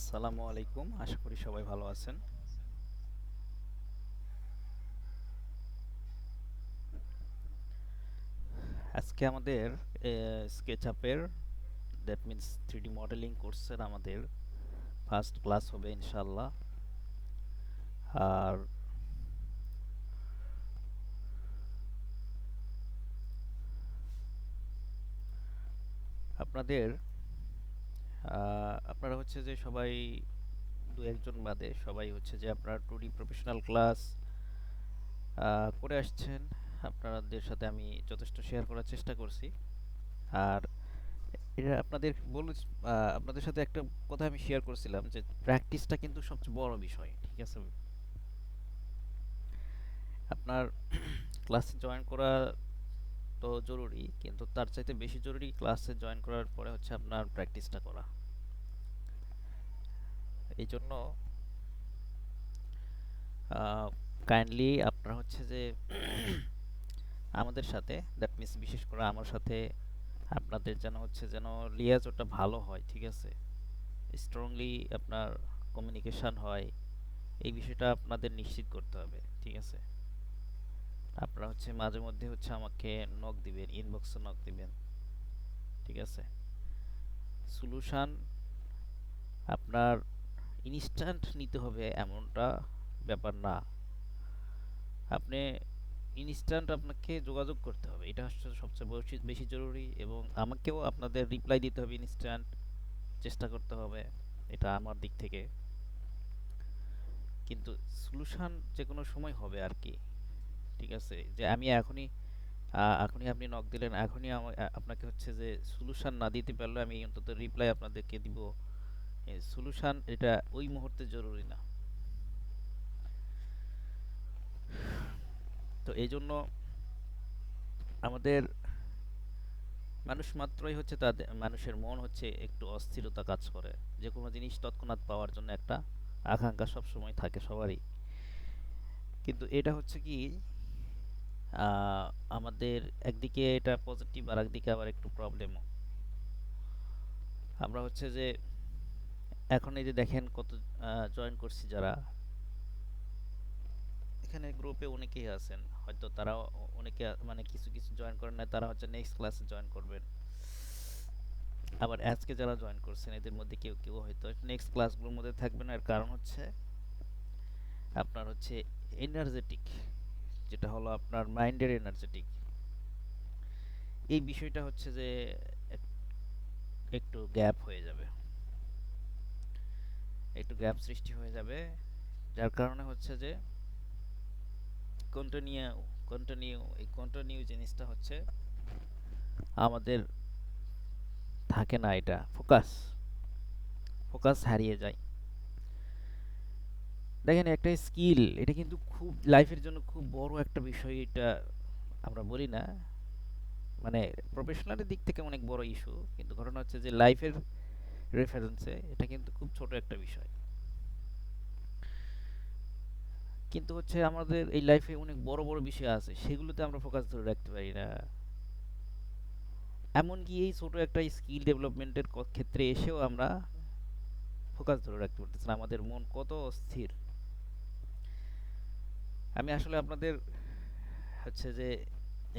আসসালামু আলাইকুম, আশা করি সবাই ভালো আছেন। আজকে আমাদের স্কেচআপের দ্যাট মিন্স 3D মডেলিং কোর্সের আমাদের ফার্স্ট ক্লাস হবে ইনশাল্লাহ। আর আপনাদের আপনারা হচ্ছে যে সবাই দু একজন বাদে সবাই হচ্ছে যে আপনারা 2D প্রফেশনাল ক্লাস করে আসছেন। আপনাদের সাথে আমি যথেষ্ট শেয়ার করার চেষ্টা করছি। আর এটা আপনাদের সাথে একটা কথা আমি শেয়ার করছিলাম যে প্র্যাকটিসটা কিন্তু সবচেয়ে বড় বিষয়, ঠিক আছে? আপনার ক্লাসে জয়েন করা তো জরুরি, কিন্তু তার চাইতে বেশি জরুরি ক্লাসে জয়েন করার পরে হচ্ছে আপনার প্র্যাকটিসটা করা। এই জন্য কাইন্ডলি আপনারা হচ্ছে যে আমাদের সাথে দ্যাট মিনস বিশেষ করে আমার সাথে আপনাদের যেন হচ্ছে যেন লিয়াজোটা ভালো হয়, ঠিক আছে? স্ট্রংলি আপনার কমিউনিকেশন হয়, এই বিষয়টা আপনাদের নিশ্চিত করতে হবে, ঠিক আছে? আপনারা হচ্ছে মাঝে মধ্যে হচ্ছে আমাকে নক দিবেন, ইনবক্সে নক দিবেন, ঠিক আছে? সলিউশন আপনার ইনস্ট্যান্ট নিতে হবে এমনটা ব্যাপার না। আপনি ইনস্ট্যান্ট আপনাকে যোগাযোগ করতে হবে, এটা হচ্ছে সবচেয়ে বেশি বেশি জরুরি, এবং আমাকেও আপনাদের রিপ্লাই দিতে হবে ইনস্ট্যান্ট, চেষ্টা করতে হবে, এটা আমার দিক থেকে। কিন্তু সলিউশন যে কোনো সময় হবে আর কি, ঠিক আছে? যে আমি এখনই আপনি নক দিলেন, এখনই আপনাকে হচ্ছে যে সলিউশন না দিতে পারলে আমি অন্তত রিপ্লাই আপনাদেরকে দিব। সলিউশন এটা ওই মুহূর্তে জরুরি না। তো এই জন্য আমাদের মানুষ মাত্রই হচ্ছে মানুষের মন হচ্ছে একটু অস্থিরতা কাজ করে, যে কোনো জিনিস তৎক্ষণাৎ পাওয়ার জন্য একটা আকাঙ্ক্ষা সব সময় থাকে সবারই। কিন্তু এটা হচ্ছে কি, আহ, আমাদের একদিকে এটা পজিটিভ আর একদিকে আবার একটু প্রবলেমও। আমরা হচ্ছে যে এখন এই যে দেখেন কত জয়েন করছি যারা, এখানে গ্রুপে অনেকেই আছেন, হয়তো তারা অনেকে মানে কিছু কিছু জয়েন করেন না, তারা হচ্ছে নেক্সট ক্লাসে জয়েন করবেন। আবার আজকে যারা জয়েন করছেন এদের মধ্যে কেউ কেউ হয়তো নেক্সট ক্লাসগুলোর মধ্যে থাকবেন। এর কারণ হচ্ছে আপনার হচ্ছে এনার্জেটিক, যেটা হলো আপনার মাইন্ডের এনার্জেটিক, এই বিষয়টা হচ্ছে যে একটু গ্যাপ হয়ে যাবে, একটু গ্যাপ সৃষ্টি হয়ে যাবে। যার কারণে হচ্ছে যে কন্টিনিউ কন্টিনিউ জিনিসটা হচ্ছে আমাদের থাকে না, এটা ফোকাস ফোকাস হারিয়ে যায়। দেখেন একটা স্কিল, এটা কিন্তু খুব লাইফের জন্য খুব বড় একটা বিষয়, এটা আমরা বলি না, মানে প্রফেশনালের দিক থেকে অনেক বড় ইস্যু, কিন্তু ঘটনা হচ্ছে যে লাইফের রেফারেন্সে এটা কিন্তু খুব ছোট একটা বিষয়। কিন্তু হচ্ছে আমাদের এই লাইফে অনেক বড় বড় বিষয় আছে, সেগুলোতে আমরা ফোকাস ধরে রাখতে পারি না। এমনকি এই ছোট একটা স্কিল ডেভেলপমেন্টের ক্ষেত্রে এসেও আমরা ফোকাস ধরে রাখতে পারতেছি না, আমাদের মন কত অস্থির। আমি আসলে আপনাদের হচ্ছে যে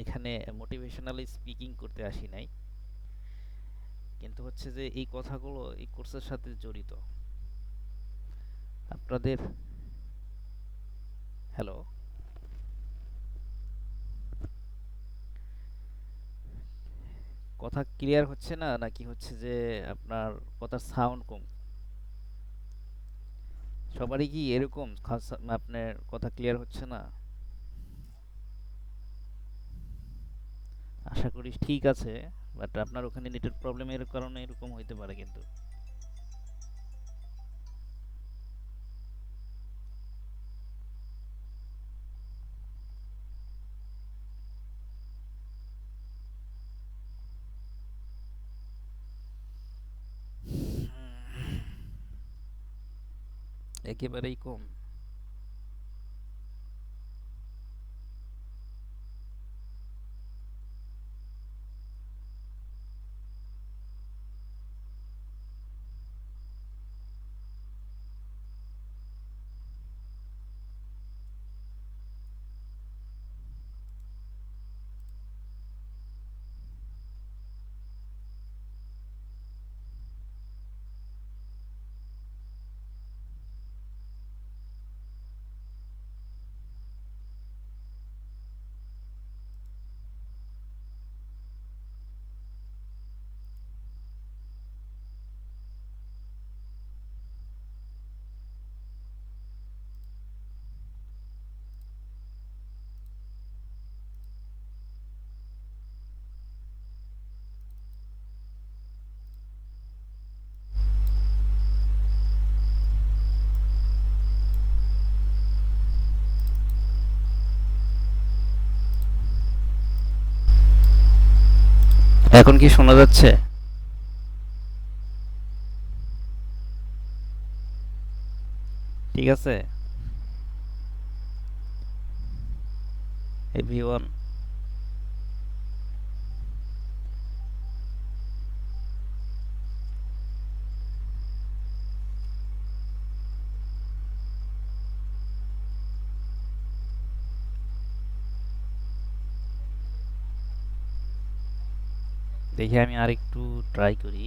এখানে মোটিভেশনাল স্পিকিং করতে আসি নাই, কিন্তু হচ্ছে যে এই কথাগুলো এই কোর্সের সাথে জড়িত। আপনাদের হ্যালো, কথা ক্লিয়ার হচ্ছে না নাকি হচ্ছে যে আপনার কথার সাউন্ড কম? সবারই কি এরকম আপনার কথা ক্লিয়ার হচ্ছে না? আশা করি ঠিক আছে, বাট আপনার ওখানে নেটের প্রবলেমের কারণে এরকম হইতে পারে কিন্তু। একেবারেই কম। এখন কি শোনা যাচ্ছে? ঠিক আছে এভরিওয়ান। দেখি আমি আরেকটু ট্রাই করি।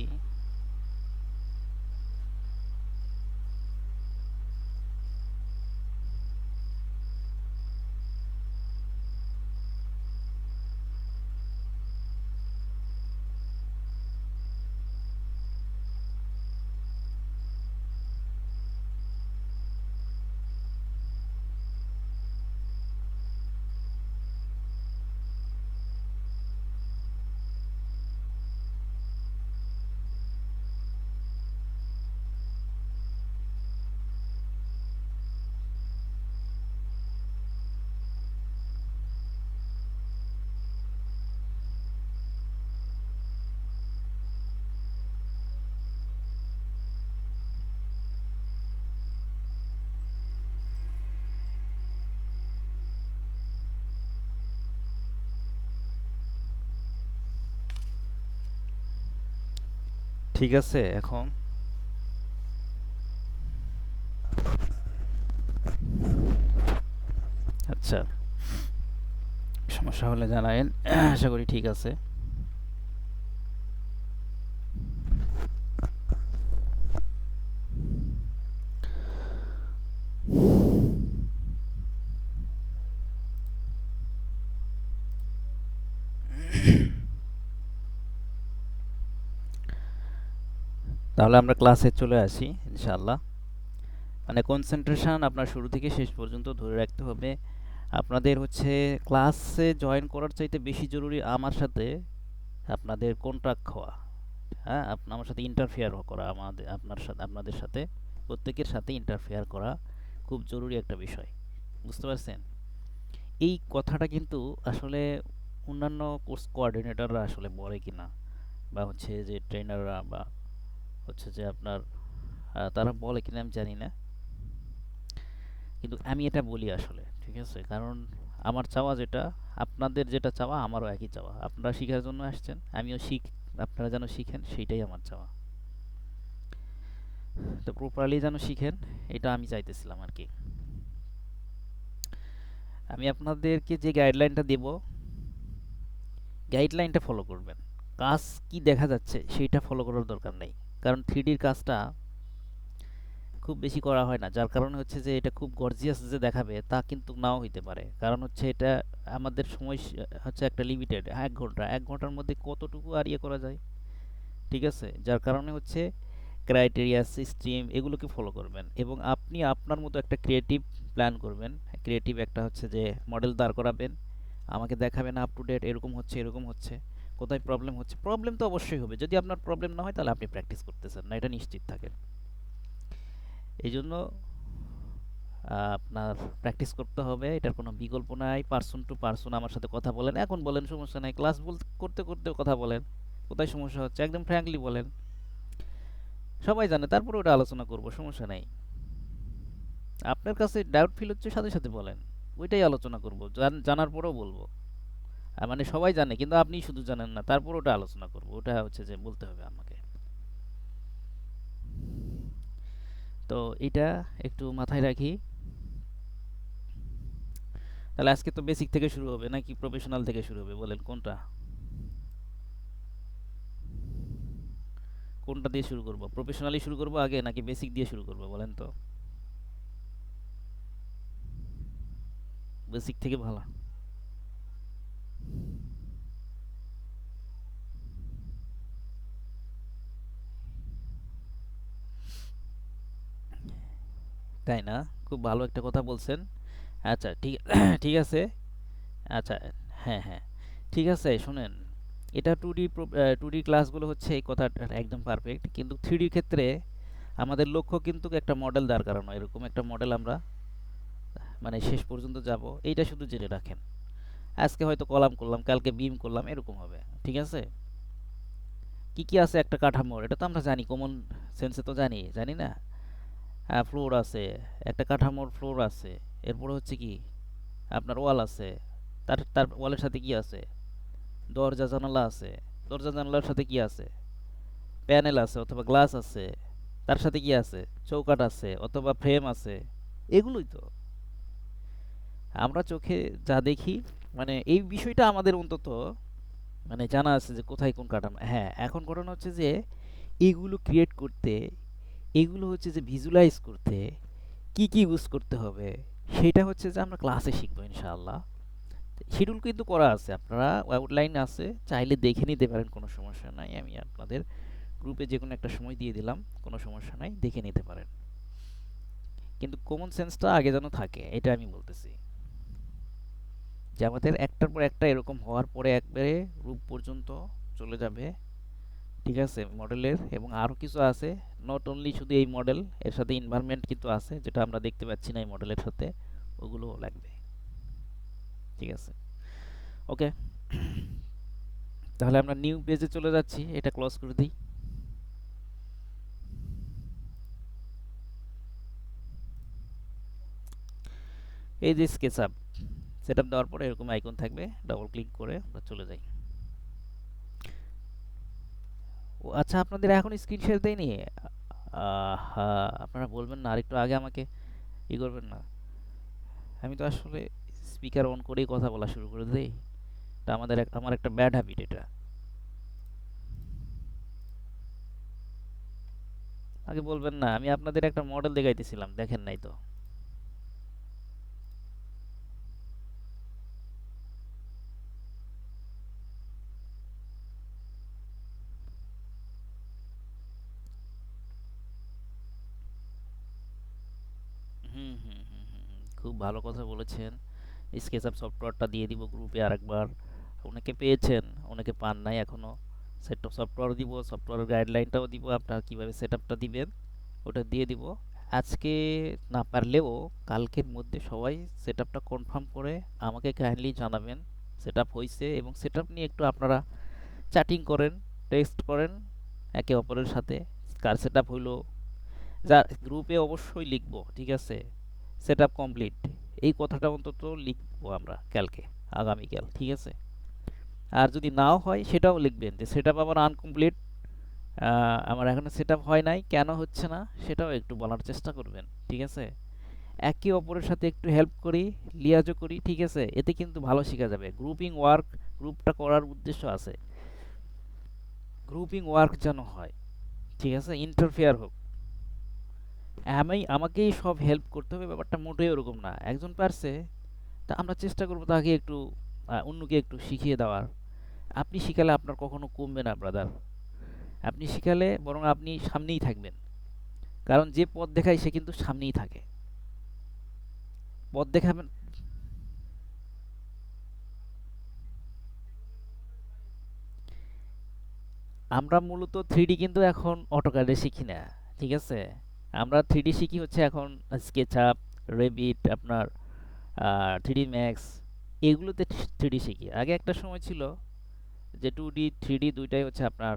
ঠিক আছে এখন। আচ্ছা, সমস্যা হলে জানায়েন। আশা করি ঠিক আছে। তাহলে আমরা ক্লাসে চলে আসি ইনশাআল্লাহ। মানে কনসেন্ট্রেশন আপনার শুরু থেকে শেষ পর্যন্ত ধরে রাখতে হবে। আপনাদের হচ্ছে ক্লাসে জয়েন করার চাইতে বেশি জরুরি আমার সাথে আপনাদের কন্ট্যাক্ট হওয়া। হ্যাঁ, আমার সাথে ইন্টারফেয়ার করা, আপনাদের সাথে প্রত্যেকের সাথে ইন্টারফেয়ার করা খুব জরুরি একটা বিষয়। বুঝতে পারছেন? এই কথাটা কিন্তু আসলে অন্যান্য কোর্স কোঅর্ডিনেটররা আসলে বলে কিনা, বা হচ্ছে যে ট্রেনাররা, বা হচ্ছে যে আপনার তারা বলে কিনা আমি জানি না, কিন্তু আমি এটা বলি আসলে। ঠিক আছে? কারণ আমার চাওয়া যেটা, আপনাদের যেটা চাওয়া আমারও একই চাওয়া। আপনারা শিখার জন্য আসছেন, আমিও আপনারা যেন শিখেন, সেইটাই আমার চাওয়া। তো প্রপারলি যেন শিখেন, এটা আমি চাইতেছিলাম আর কি। আমি আপনাদেরকে যে গাইডলাইনটা দেব, গাইডলাইনটা ফলো করবেন। কাজ কি দেখা যাচ্ছে সেইটা ফলো করার দরকার নেই। কারণ থ্রিডির কাজটা খুব বেশি করা হয় না, যার কারণে হচ্ছে যে এটা খুব গর্জিয়াস যে দেখাবে তা কিন্তু নাও হইতে পারে। কারণ হচ্ছে এটা আমাদের সময় হচ্ছে একটা লিমিটেড, 1 ঘন্টা। 1 ঘন্টার মধ্যে কতটুকু আর ইয়ে করা যায়? ঠিক আছে? যার কারণে হচ্ছে ক্রাইটেরিয়া সিস্টেম এগুলোকে ফলো করবেন, এবং আপনি আপনার মতো একটা ক্রিয়েটিভ প্ল্যান করবেন। ক্রিয়েটিভ একটা হচ্ছে যে মডেল দাঁড় করাবেন, আমাকে দেখাবেন আপ টু ডেট এরকম হচ্ছে এরকম হচ্ছে, কোথায় প্রবলেম হচ্ছে। প্রবলেম তো অবশ্যই হবে, যদি আপনার প্রবলেম না হয় তাহলে আপনি প্র্যাকটিস করতেছেন না, এটা নিশ্চিত থাকেন। এই জন্য আপনার প্র্যাকটিস করতে হবে, এটার কোনো বিকল্প নাই। পার্সন টু পার্সন আমার সাথে কথা বলেন, এখন বলেন, সমস্যা নাই। ক্লাস করতে করতে কথা বলেন, কোথায় সমস্যা হচ্ছে একদম ফ্র্যাঙ্কলি বলেন। সবাই জানে, তারপরে ওটা আলোচনা করব, সমস্যা নাই। আপনার কাছে ডাউট ফিল হচ্ছে, সাথে সাথে বলেন, ওইটাই আলোচনা করব। জানার পরেও বলবো। মানে সবাই জানে কিন্তু আপনি শুধু জানেন না, তারপর ওটা আলোচনা করব, ওটা হচ্ছে যে বলতে হবে আমাকে। তো এটা একটু মাথায় রাখি। তাহলে আজকে তো বেসিক থেকে শুরু হবে নাকি প্রফেশনাল থেকে শুরু হবে, বলেন কোনটা? কোনটা দিয়ে শুরু করব? প্রফেশনালি শুরু করব আগে নাকি বেসিক দিয়ে শুরু করব, বলেন তো? বেসিক থেকে ভালো। তাই না? খুব ভালো একটা কথা বলছেন। আচ্ছা, ঠিক ঠিক আছে। আচ্ছা, হ্যাঁ, হ্যাঁ। ঠিক আছে, শুনেন। এটা 2D ক্লাসগুলো হচ্ছে এই কথাটা একদম পারফেক্ট। কিন্তু 3Dর ক্ষেত্রে আমাদের লক্ষ্য কিন্তু একটা মডেল দাঁড় করানো। এরকম একটা মডেল আমরা মানে শেষ পর্যন্ত যাব। এইটা শুধু জেনে রাখেন। আজকে হয়তো কলাম করলাম, কালকে বিম করলাম, এরকম হবে। ঠিক আছে? কি কি আছে একটা কাঠামোর, এটা তো আমরা জানি, কমন সেন্সে তো জানি, জানি না? ফ্লোর আছে, একটা কাঠামোর ফ্লোর আছে। এরপরে হচ্ছে কি, আপনার ওয়াল আছে, তার তার ওয়ালের সাথে কি আছে, দরজা জানালা আছে, দরজা জানালার সাথে কি আছে, প্যানেল আছে অথবা গ্লাস আছে, তার সাথে কি আছে, চৌকাঠ আছে অথবা ফ্রেম আছে। এগুলোই তো আমরা চোখে যা দেখি, মানে এই বিষয়টা আমাদের অন্তত মানে জানা আছে যে কোথায় কোন কাঠামো। হ্যাঁ, এখন ঘটনা হচ্ছে যে এগুলো ক্রিয়েট করতে, এগুলো হচ্ছে যে ভিজুয়ালাইজ করতে কি কি ইউজ করতে হবে, সেটা হচ্ছে যে আমরা ক্লাসে শিখবো ইনশাআল্লাহ। শিডিউল কিন্তু করা আছে, আপনারা আউটলাইন আছে, চাইলে দেখে নিতে পারেন, কোনো সমস্যা নাই। আমি আপনাদের গ্রুপে যে কোনো একটা সময় দিয়ে দিলাম, কোনো সমস্যা নাই, দেখে নিতে পারেন। কিন্তু কমন সেন্সটা আগে যেন থাকে, এটা আমি বলতেছি। যে আমাদের একটার পর একটা এরকম হওয়ার পরে একবারে রূপ পর্যন্ত চলে যাবে, ঠিক আছে, মডেলের। এবং আরও কিছু আছে, নট অনলি শুধু এই মডেল, এর সাথে এনভায়রনমেন্ট কিন্তু আছে, যেটা আমরা দেখতে পাচ্ছি না এই মডেলের সাথে, ওগুলোও লাগবে, ঠিক আছে? ওকে, তাহলে আমরা নিউ পেজে চলে যাচ্ছি, এটা ক্লোজ করে দিই। এই যে স্কেচআপ, সেটআপ দেওয়ার পরে এরকম আইকন থাকবে, ডাবল ক্লিক করে আমরা চলে যাই। ও আচ্ছা, আপনাদের এখন স্ক্রিন শেয়ার দেয়নি? আপনারা বলবেন না আরেকটু আগে আমাকে করবেন না? আমি তো আসলে স্পিকার অন করেই কথা বলা শুরু করে দেই। এটা আমার একটা ব্যাড হ্যাবিট এটা। আগে বলবেন না, আমি আপনাদের একটা মডেল দেখাইতেছিলাম, দেখেন নাই তো? হুম, খুব ভালো কথা বলেছেন। স্কেচআপ সফটওয়্যারটা দিয়ে দিব গ্রুপে আরেকবার। অনেকে পেয়েছেন, অনেকে পান নাই এখনো। সফটওয়্যার দিব, সফটওয়্যারের গাইডলাইনটাও দিব, আপনারা কীভাবে সেটআপটা দিবেন ওটা দিয়ে দিব। আজকে না পারলেও কালকের মধ্যে সবাই সেটআপটা কনফার্ম করে আমাকে কাইন্ডলি জানাবেন সেটআপ হয়েছে, এবং সেটআপ নিয়ে একটু আপনারা চ্যাটিং করেন, টেক্সট করেন একে অপরের সাথে, কার সেটআপ হইলো। যা গ্রুপে অবশ্যই লিখবো, ঠিক আছে, সেটআপ কমপ্লিট, এই কথাটা অন্তত লিখবো আমরা কালকে, আগামীকাল, ঠিক আছে? আর যদি নাও হয় সেটাও লিখবেন যে সেটআপ আমার আনকমপ্লিট, আমার এখনো সেটআপ হয় নাই, কেন হচ্ছে না সেটাও একটু বলার চেষ্টা করবেন, ঠিক আছে? একে অপরের সাথে একটু হেল্প করি, লিয়াজও করি, ঠিক আছে? এতে কিন্তু ভালো শেখা যাবে। গ্রুপিং ওয়ার্ক, গ্রুপটা করার উদ্দেশ্য আছে, গ্রুপিং ওয়ার্ক যেন হয়, ঠিক আছে, ইন্টারফেয়ার হোক। আমাকেই সব হেল্প করতে হবে, ব্যাপারটা মোটেই ওরকম না। একজন পারছে, তা আমরা চেষ্টা করবো তাকে একটু অন্যকে একটু শিখিয়ে দেওয়ার। আপনি শিখালে আপনার কখনো কমবে না ব্রাদার, আপনি শিখালে বরং আপনি সামনেই থাকবেন। কারণ যে পথ দেখায় সে কিন্তু সামনেই থাকে, পথ দেখাবেন। আমরা মূলত থ্রিডি কিন্তু এখন অটোক্যাডে শিখি না, ঠিক আছে? আমরা থ্রিডি শিখি হচ্ছে এখন স্কেচআপ, রেবিট, আপনার থ্রিডি ম্যাক্স, এগুলোতে থ্রিডি শিখি। আগে একটা সময় ছিল যে 2D 3D দুইটাই হচ্ছে আপনার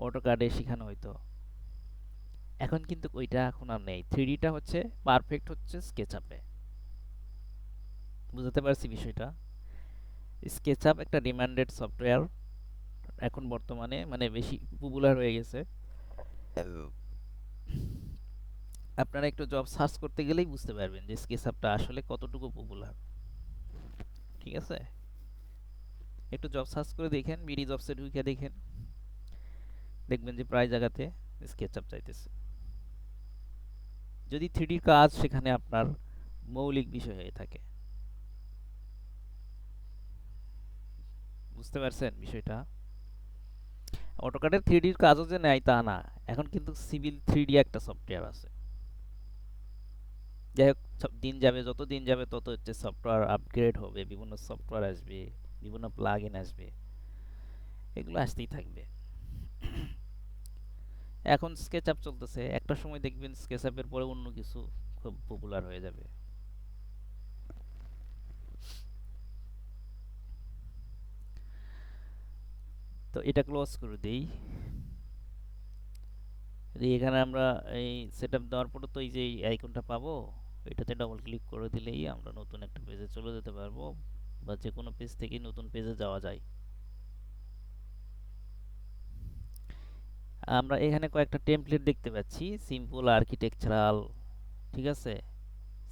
অটোক্যাডে শেখানো হইতো। এখন কিন্তু ওইটা এখন আর নেই, থ্রিডিটা হচ্ছে পারফেক্ট হচ্ছে স্কেচআপে। বুঝতে পারছি বিষয়টা। স্কেচআপ একটা ডিমান্ডেড সফটওয়্যার এখন বর্তমানে, মানে বেশি পপুলার হয়ে গেছে। আপনারা একটু জব সার্চ করতে গেলেই বুঝতে পারবেন যে স্কেচআপটা আসলে কতটুকু পপুলার, ঠিক আছে? একটু জব সার্চ করে দেখেন, বিডি জবসে ঢুকে দেখেন, দেখবেন যে প্রায় জায়গাতে স্কেচআপ চাইতেছে। যদি থ্রিডির কাজ সেখানে আপনার মৌলিক বিষয় হয়ে থাকে। বুঝতে পারছেন বিষয়টা? অটোক্যাডের থ্রিডির কাজও যে নেয় তা না, এখন কিন্তু সিভিল থ্রিডি একটা সফটওয়্যার আছে। যাই হোক, দিন যাবে, যত দিন যাবে তত হচ্ছে সফটওয়্যার আপগ্রেড হবে, বিভিন্ন সফটওয়্যার আসবে, বিভিন্ন প্লাগ ইন আসবে, এগুলো আসতেই থাকবে। এখন স্কেচআপ চলতেছে, একটা সময় দেখবেন স্কেচআপের পরে অন্য কিছু খুব পপুলার হয়ে যাবে। তো এটা ক্লোজ করে দেই। এখানে আমরা এই সেটআপ দেওয়ার পরে তো এই যে এই আইকনটা পাবো, এটাতে ডবল ক্লিক করে দিলেই আমরা নতুন একটা পেজে চলে যেতে পারবো, বা যে কোনো পেজ থেকেই নতুন পেজে যাওয়া যায়। আমরা এখানে কয়েকটা টেমপ্লেট দেখতে পাচ্ছি, সিম্পল আর্কিটেকচারাল, ঠিক আছে,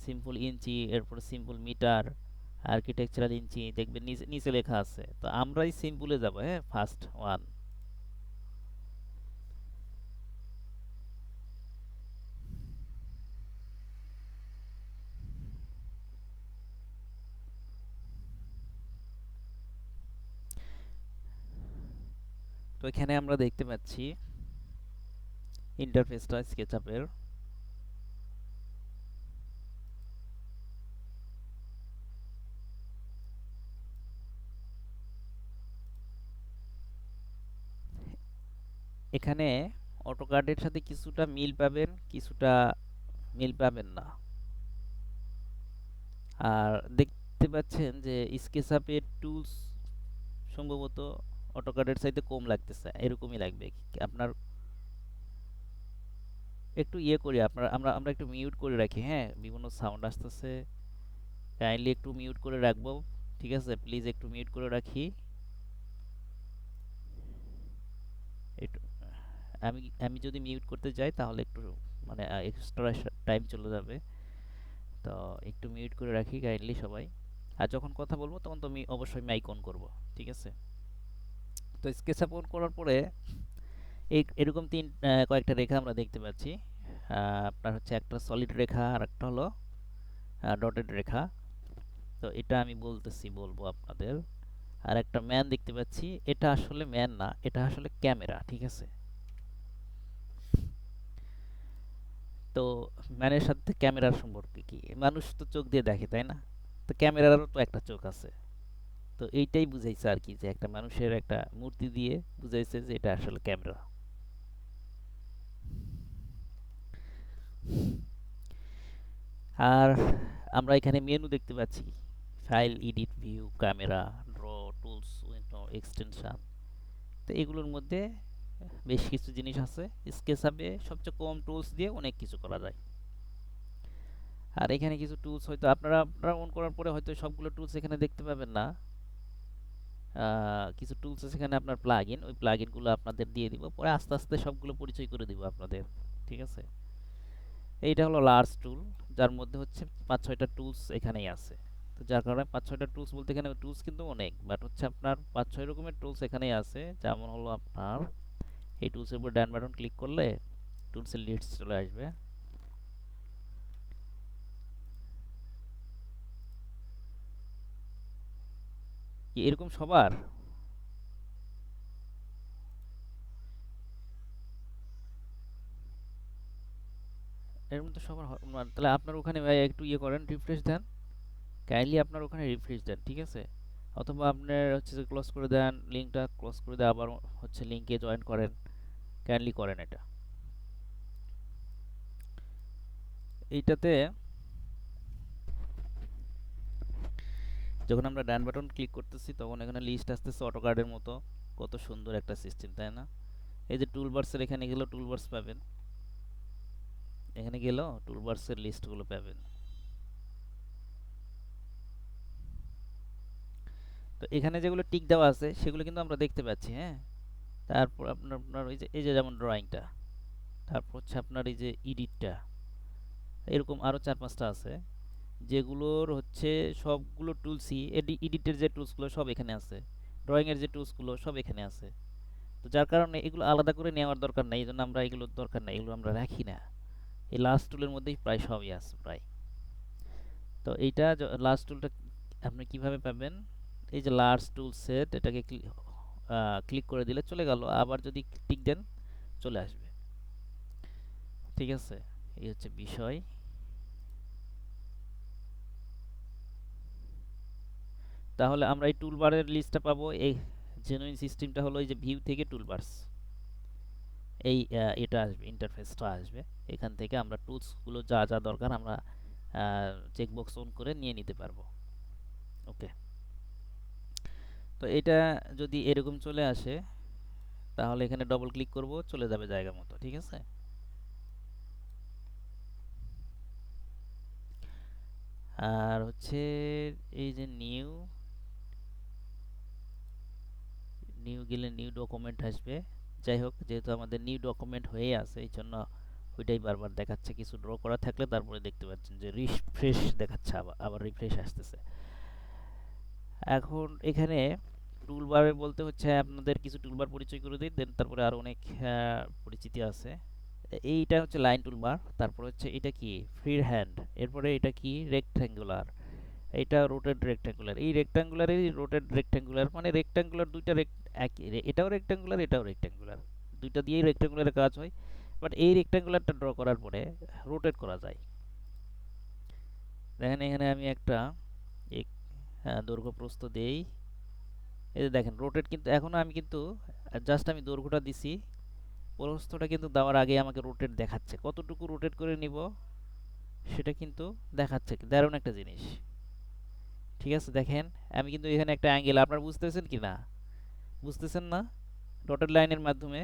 সিম্পল ইঞ্চি, এরপর সিম্পল মিটার, আর্কিটেকচারাল ইঞ্চি, দেখবেন নিচে নিচে লেখা আছে। তো আমরা এই সিম্পলে যাব, হ্যাঁ, ফার্স্ট ওয়ান। তো এখানে আমরা দেখতে পাচ্ছি ইন্টারফেসটা স্কেচআপের। এখানে অটোকাডের সাথে কিছুটা মিল পাবেন, কিছুটা মিল পাবেন না। আর দেখতে পাচ্ছেন যে স্কেচআপের টুলস সম্ভবত অটোকাডের চাইতে কম লাগতেছে, এরকমই লাগবে আপনার। একটু ইয়ে করি, আপনার আমরা আমরা একটু মিউট করে রাখি, হ্যাঁ, বিভিন্ন সাউন্ড আসতেছে, কাইন্ডলি একটু মিউট করে রাখবো। ঠিক আছে, প্লিজ একটু মিউট করে রাখি। একটু আমি আমি যদি মিউট করতে যাই তাহলে একটু মানে এক্সট্রা টাইম চলে যাবে। তো একটু মিউট করে রাখি কাইন্ডলি সবাই। আর যখন কথা বলবো তখন তো আমি অবশ্যই মাইক অন করব। ঠিক আছে, তো স্কেচ আপ অন করার পরে এই এরকম কয়েকটা রেখা আমরা দেখতে পাচ্ছি। আপনার হচ্ছে একটা সলিড রেখা আর একটা হলো ডটেড রেখা। তো এটা আমি বলবো আপনাদের। আর একটা ম্যান দেখতে পাচ্ছি, এটা আসলে ম্যান না, এটা আসলে ক্যামেরা। ঠিক আছে, তো ম্যানের সাথে ক্যামেরার সম্পর্ক কি? মানুষ তো চোখ দিয়ে দেখে, তাই না? তো ক্যামেরারও তো একটা চোখ আছে। তো এইটাই বুঝাইছে আর কি, যে একটা মানুষের একটা মূর্তি দিয়ে বুঝাইছে যে এটা আসলে ক্যামেরা। আর আমরা এখানে মেনু দেখতে পাচ্ছি, file, edit, view, camera, draw, tools, window, extension. তো এগুলোর মধ্যে বেশ কিছু জিনিস আছে। স্কেচআপে সবচেয়ে কম টুলস দিয়ে অনেক কিছু করা যায়। আর এখানে কিছু টুলস হয়তো আপনারা অন করার পরে হয়তো সবগুলো টুলস এখানে দেখতে পাবেন না। কিছু টুলস আছে এখানে, আপনার প্লাগইন, ওই প্লাগইনগুলো আপনাদের দিয়ে দিব, পরে আস্তে আস্তে সবগুলো পরিচয় করে দিব আপনাদের। ঠিক আছে, এইটা হলো লার্জ টুল, যার মধ্যে হচ্ছে ৫-৬টা টুলস এখানেই আছে। তো যার কারণে ৫-৬টা টুলস বলতে এখানে টুলস কিন্তু অনেক, বাট হচ্ছে আপনার ৫-৬ রকমের টুলস এখানেই আছে। যেমন হলো আপনার এই টুলসের উপর ডান বাটন ক্লিক করলে টুলসের লিস্ট চলে আসবে। কি এরকম সবার? এরকম তো সবার তাহলে আপনার ওখানে একটু ইয়ে করেন, রিফ্রেশ দেন, কাইন্ডলি আপনার ওখানে রিফ্রেশ দেন। ঠিক আছে, অথবা আপনার হচ্ছে যে ক্লোজ করে দেন, লিঙ্কটা ক্লোজ করে দেন, আবার হচ্ছে লিঙ্কে জয়েন করেন, কাইন্ডলি করেন এটা। এইটাতে যখন আমরা ডান বাটন ক্লিক করতেছি তখন এখানে লিস্ট আসতেছে অটোকার্ডের মতো। কত সুন্দর একটা সিস্টেম, তাই না? এই যে টুলবার্সের এখানে গেলেও টুলবার্স পাবেন, এখানে গেলেও টুলবার্সের লিস্টগুলো পাবেন। তো এখানে যেগুলো টিক দেওয়া আছে সেগুলো কিন্তু আমরা দেখতে পাচ্ছি, হ্যাঁ। তারপর আপনার আপনার এই যে যেমন ড্রয়িংটা, তারপর হচ্ছে আপনার এই যে এডিটটা, এরকম আরও ৪-৫টা আছে, যেগুলোর হচ্ছে সবগুলো টুলসই, এডিটের যে টুলসগুলো সব এখানে আছে, ড্রয়িংয়ের যে টুলসগুলো সব এখানে আছে। তো যার কারণে এগুলো আলাদা করে নেওয়ার দরকার নেই, এই জন্য আমরা এগুলোর দরকার নেই, এগুলো আমরা রাখি না। এই লাস্ট টুলের মধ্যেই প্রায় সবই আছে প্রায়। তো এইটা লাস্ট টুলটা আপনি কিভাবে পাবেন? এই যে লার্জ টুল সেট, এটাকে ক্লিক করে দিলে চলে গেল, আবার যদি টিক দেন চলে আসবে। ঠিক আছে, এই হচ্ছে বিষয়। তাহলে আমরা এই টুলবারের লিস্টটা পাবো। এই জেনুইন সিস্টেমটা হলো এই যে ভিউ থেকে টুলবারস, এই এটা আসবে, ইন্টারফেসটা আসবে। এখান থেকে আমরা টুলসগুলো যা যা দরকার আমরা চেকবক্স অন করে নিয়ে নিতে পারবো। ওকে, তো এটা যদি এরকম চলে আসে তাহলে এখানে ডবল ক্লিক করব, চলে যাবে জায়গা মতো। ঠিক আছে, আর হচ্ছে এই যে নিউ নিউ গেলে নিউ ডকুমেন্ট আসবে। যাই হোক, যেহেতু আমাদের নিউ ডকুমেন্ট হয়ে আছে এই জন্য ওইটাই বারবার দেখাচ্ছে। কিছু ড্র করা থাকলে তারপরে দেখতে পাচ্ছেন যে রিফ্রেশ দেখাচ্ছে, আবার আবার রিফ্রেশ আসতেছে। এখন এখানে টুলবারে বলতে হচ্ছে আপনাদের কিছু টুলবার পরিচয় করে দিই, দেন তারপরে আরও অনেক পরিচিতি আছে। এইটা হচ্ছে লাইন টুলবার, তারপর হচ্ছে এটা কি ফ্রি হ্যান্ড, এরপরে এটা কি রেক্ট্যাঙ্গুলার, এটা রোটেড রেক্ট্যাঙ্গুলার। এই রেক্ট্যাঙ্গুলারই রোটেড রেক্ট্যাঙ্গুলার মানে রেক্ট্যাঙ্গুলার দুইটা একই, এটাও রেক্ট্যাঙ্গুলার এটাও রেক্ট্যাঙ্গুলার, দুইটা দিয়েই রেক্ট্যাঙ্গুলারের কাজ হয়। বাট এই রেক্ট্যাঙ্গুলারটা ড্র করার পরে রোটেট করা যায়। দেখেন এখানে আমি একটা দৈর্ঘ্য প্রস্থ দেই। এই যে দেখেন রোটেট, কিন্তু এখনও আমি কিন্তু জাস্ট আমি দৈর্ঘ্যটা দিছি, প্রস্থটা কিন্তু দেওয়ার আগে আমাকে রোটেট দেখাচ্ছে। কতটুকু রোটেট করে নিব সেটা কিন্তু দেখাচ্ছে। দারুণ একটা জিনিস, ঠিক আছে। দেখেন আমি কিন্তু এখানে একটা অ্যাঙ্গেল, আপনারা বুঝতেছেন কি না? বুঝতেছেন না? ডটেড লাইনের মাধ্যমে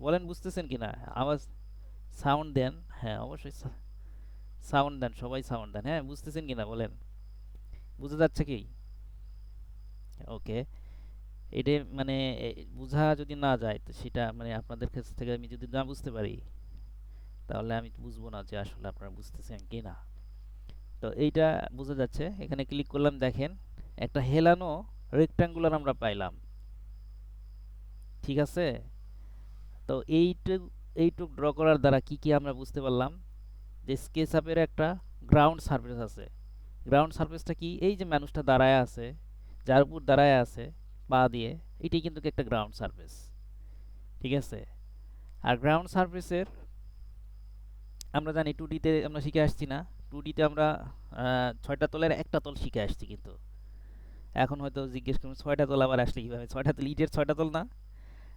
বলেন বুঝতেছেন কি না? আওয়াজ, সাউন্ড দেন। হ্যাঁ অবশ্যই সাউন্ড দেন, সবাই সাউন্ড দেন। হ্যাঁ বুঝতেছেন কি না বলেন, বুঝা যাচ্ছে কি? ওকে। এটা মানে বোঝা যদি না যায় তো সেটা মানে আপনাদের কাছ থেকে আমি যদি না বুঝতে পারি তাহলে আমি বুঝবো না যে আসলে আপনারা বুঝতেছেন কি না। তো এইটা বোঝা যাচ্ছে। এখানে ক্লিক করলাম, দেখেন একটা হেলানো রেক্ট্যাঙ্গুলার আমরা পাইলাম, ঠিক আছে। তো এইটুক ড্র করার দ্বারা কি কি আমরা বুঝতে পারলাম, যে স্কেচ আপের একটা গ্রাউন্ড সারফেস আছে। গ্রাউন্ড সারফেসটা কি? এই যে মানুষটা দাঁড়ায় আছে, যার উপর দাঁড়ায় আছে পা দিয়ে, এটাই কিন্তু একটা গ্রাউন্ড সারফেস, ঠিক আছে। আর গ্রাউন্ড সারফেসের আমরা জানি 2D-তে আমরা শিখে আসছি না, 2D-তে আমরা 6টা তলের একটা তল শিখে আসছি, কিন্তু এখন হয়তো জিজ্ঞেস করুন 6টা তল আবার আসলে কীভাবে? 6টা তল ইটের 6টা তল না?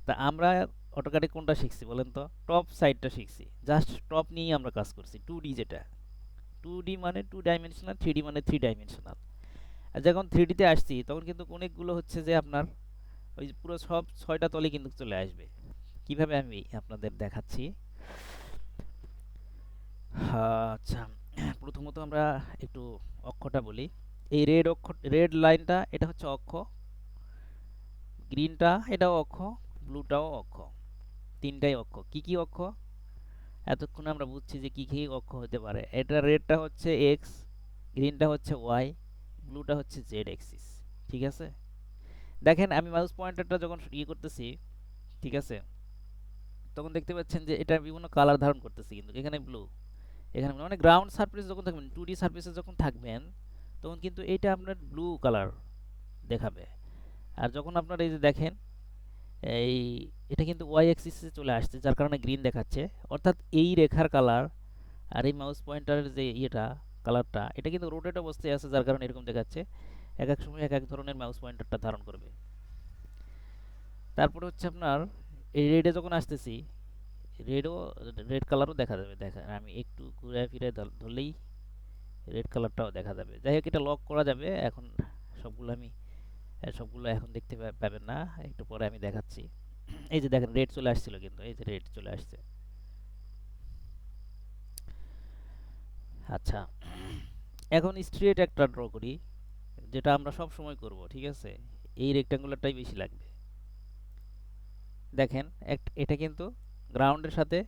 তা আমরা অটোক্যাডে কোনটা শিখছি বলেন তো? টপ সাইডটা শিখছি, জাস্ট টপ নিয়েই আমরা কাজ করছি। 2D যেটা, 2D মানে 2 ডাইমেনশনাল, 3D মানে 3 ডাইমেনশনাল। আর যখন 3D-তে আসছি তখন কিন্তু অনেকগুলো হচ্ছে যে আপনার ওই পুরো সব 6টা তলে কিন্তু চলে আসবে। কিভাবে আমি আপনাদের দেখাচ্ছি। আচ্ছা, প্রথমত আমরা একটু অক্ষটা বলি। এই রেড লাইনটা এটা হচ্ছে অক্ষ, গ্রিনটা এটাও অক্ষ, ব্লুটাও অক্ষ, তিনটাই অক্ষ। কি কি অক্ষ? এতক্ষণ আমরা বুঝছি যে কি কি অক্ষ হতে পারে। এটা রেডটা হচ্ছে এক্স, গ্রিনটা হচ্ছে ওয়াই, ব্লুটা হচ্ছে জেড এক্সিস, ঠিক আছে। দেখেন আমি মাউস পয়েন্টারটা যখন করতেছি, ঠিক আছে, তখন দেখতে পাচ্ছেন যে এটা বিভিন্ন কালার ধারণ করতেছে। কিন্তু এখানে ব্লু, এখানে মানে গ্রাউন্ড সারফেস যখন থাকবেন, 2D সারফেসে যখন থাকবেন তখন কিন্তু এটা আপনার ব্লু কালার দেখাবে। আর যখন আপনার এই যে দেখেন এই এটা কিন্তু ওয়াই অ্যাক্সিসে চলে আসছে, যার কারণে গ্রিন দেখাচ্ছে। অর্থাৎ এই রেখার কালার আর এই মাউস পয়েন্টারের যে কালারটা, এটা কিন্তু রোটেট অবস্থায় আছে, যার কারণে এরকম দেখাচ্ছে। এক এক সময় এক এক ধরনের মাউস পয়েন্টারটা ধারণ করবে। তারপরে হচ্ছে আপনার এই রেডে যখন আসতেছি, রেডও রেড কালারও দেখা যাবে। দেখা আমি একটু ঘুরে ফিরে ধরলেই রেড কালারটাও দেখা যাবে। যাই হোক, এটা লক করা যাবে এখন। সবগুলো আমি সবগুলো এখন দেখতে পাবেন না, একটু পরে আমি দেখাচ্ছি। এই যে দেখেন রেড চলে আসছিল, কিন্তু এই যে রেড চলে আসছে। আচ্ছা, এখন স্ট্রেট একটা ড্র করি, যেটা আমরা সব সময় করব, ঠিক আছে। এই রেক্ট্যাঙ্গুলারটাই বেশি লাগবে। দেখেন এটা কিন্তু গ্রাউন্ডের সাথে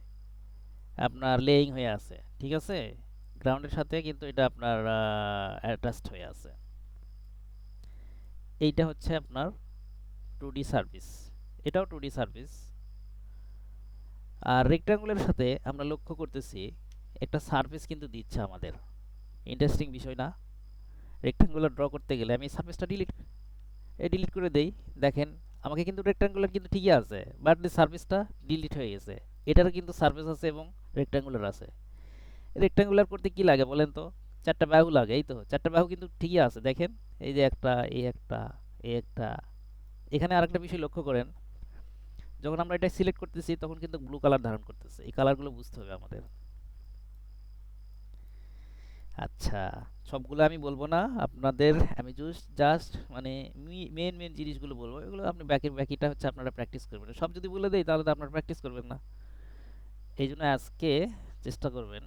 আপনার লেইং হয়ে আছে, ঠিক আছে। গ্রাউন্ডের সাথে কিন্তু এটা আপনার অ্যাটাচড হয়ে আছে। এইটা হচ্ছে আপনার 2D সার্ভিস, এটাও 2D সার্ভিস। আর রেক্ট্যাঙ্গুলার সাথে আমরা লক্ষ্য করতেছি একটা সারফেস কিন্তু দিচ্ছে আমাদের। ইন্টারেস্টিং বিষয় না? রেক্ট্যাঙ্গুলার ড্র করতে গেলে আমি সারফেসটা ডিলিট করে দেই। দেখেন আমাকে কিন্তু রেক্ট্যাঙ্গুলার কিন্তু ঠিকই আছে, বাট সারফেসটা ডিলিট হয়ে গেছে। এটারও কিন্তু সারফেস আছে এবং রেক্ট্যাঙ্গুলার আছে। রেক্ট্যাঙ্গুলার করতে কি লাগে বলেন তো? 4টা বাহু লাগে, এই তো 4টা বাহু কিন্তু ঠিকই আছে। দেখেন এই যে একটা, এই একটা, এই একটা। এখানে আরেকটা বিষয় লক্ষ্য করেন, যখন আমরা এটা সিলেক্ট করতেছি তখন কিন্তু ব্লু কালার ধারণ করতেছে। এই কালারগুলো বুঝতে হবে আমাদের। আচ্ছা, সবগুলো আমি বলবো না আপনাদের, আমি জাস্ট মানে মেন মেন জিনিসগুলো বলবো। এগুলো আপনি বাকিটা হচ্ছে আপনারা প্র্যাকটিস করবেন। সব যদি বলে দেই তাহলে তো আপনারা প্র্যাকটিস করবেন না। এই জন্য আজকে চেষ্টা করবেন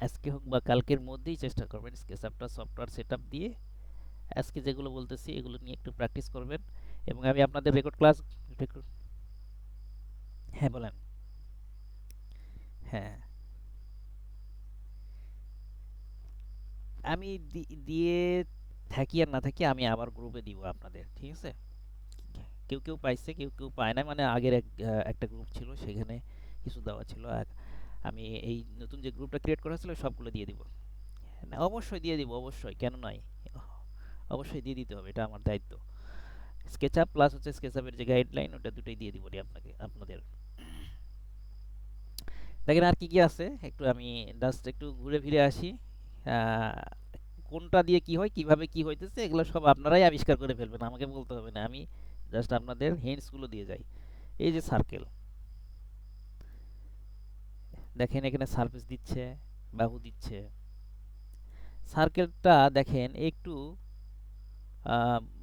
আজকে হোক বা কালকের মধ্যেই চেষ্টা করবেন স্কেচআপটা সফটওয়্যার সেটআপ দিয়ে আজকে যেগুলো বলতেছি এগুলো নিয়ে একটু প্র্যাকটিস করবেন এবং আমি আপনাদের রেকর্ড ক্লাস রেকর্ড হ্যাঁ বলেন। হ্যাঁ, আমি দিয়ে থাকি আর না থাকি আমি আবার গ্রুপে দিব আপনাদের, ঠিক আছে? কেউ কেউ পাইছে কেউ কেউ পায় না, মানে আগের একটা গ্রুপ ছিল সেখানে কিছু দেওয়া ছিল, আর আমি এই নতুন যে গ্রুপটা ক্রিয়েট করা হয়েছিল সবগুলো দিয়ে দিব। না, অবশ্যই দিয়ে দিব, অবশ্যই, কেন নয়, অবশ্যই দিয়ে দিতে হবে, এটা আমার দায়িত্ব। স্কেচআপ প্লাস হচ্ছে স্কেচআপের যে গাইডলাইন ওটা দুটোই দিয়ে দিব আপনাকে আপনাদের। দেখেন আর কি কি আছে, একটু আমি জাস্ট একটু ঘুরে ফিরে আসি। আহ, কোনটা দিয়ে কি হয় কিভাবে কি হইতেছে এগুলো সব আপনারাই আবিষ্কার করে ফেলবেন, আমাকে বলতে হবে না, আমি জাস্ট আপনাদের হিন্টসগুলো দিয়ে যাই। এই যে সার্কেল, দেখেন এখানে সারফেস দিচ্ছে, বাহু দিচ্ছে। সার্কেলটা দেখেন একটু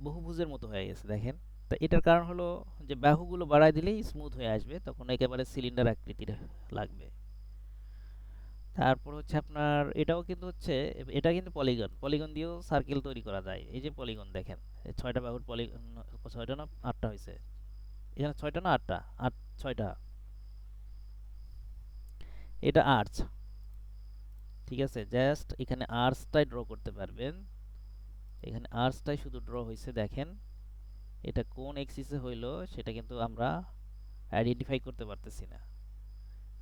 বহুভুজের মতো হয়ে গেছে দেখেন। তা এটার কারণ হলো যে বাহুগুলো বাড়ায় দিলেই স্মুথ হয়ে আসবে, তখন একেবারে সিলিন্ডার আকৃতির লাগবে। তারপর হচ্ছে আপনার এটাও কিন্তু হচ্ছে, এটা কিন্তু পলিগন, পলিগন দিয়েও সার্কেল তৈরি করা যায়। এই যে পলিগন দেখেন, এই ছয়টা বাহুর পলিগন, ছয়টা না আটটা হয়েছে, এখানে ছয়টা না আটটা, আট, ছয়টা, এটা আর্চ, ঠিক আছে? জাস্ট এখানে আর্চটাই ড্র করতে পারবেন, এখানে আর্চটাই শুধু ড্র হয়েছে দেখেন। এটা কোন এক্সিসে হইলো সেটা কিন্তু আমরা আইডেন্টিফাই করতে পারতেছি না,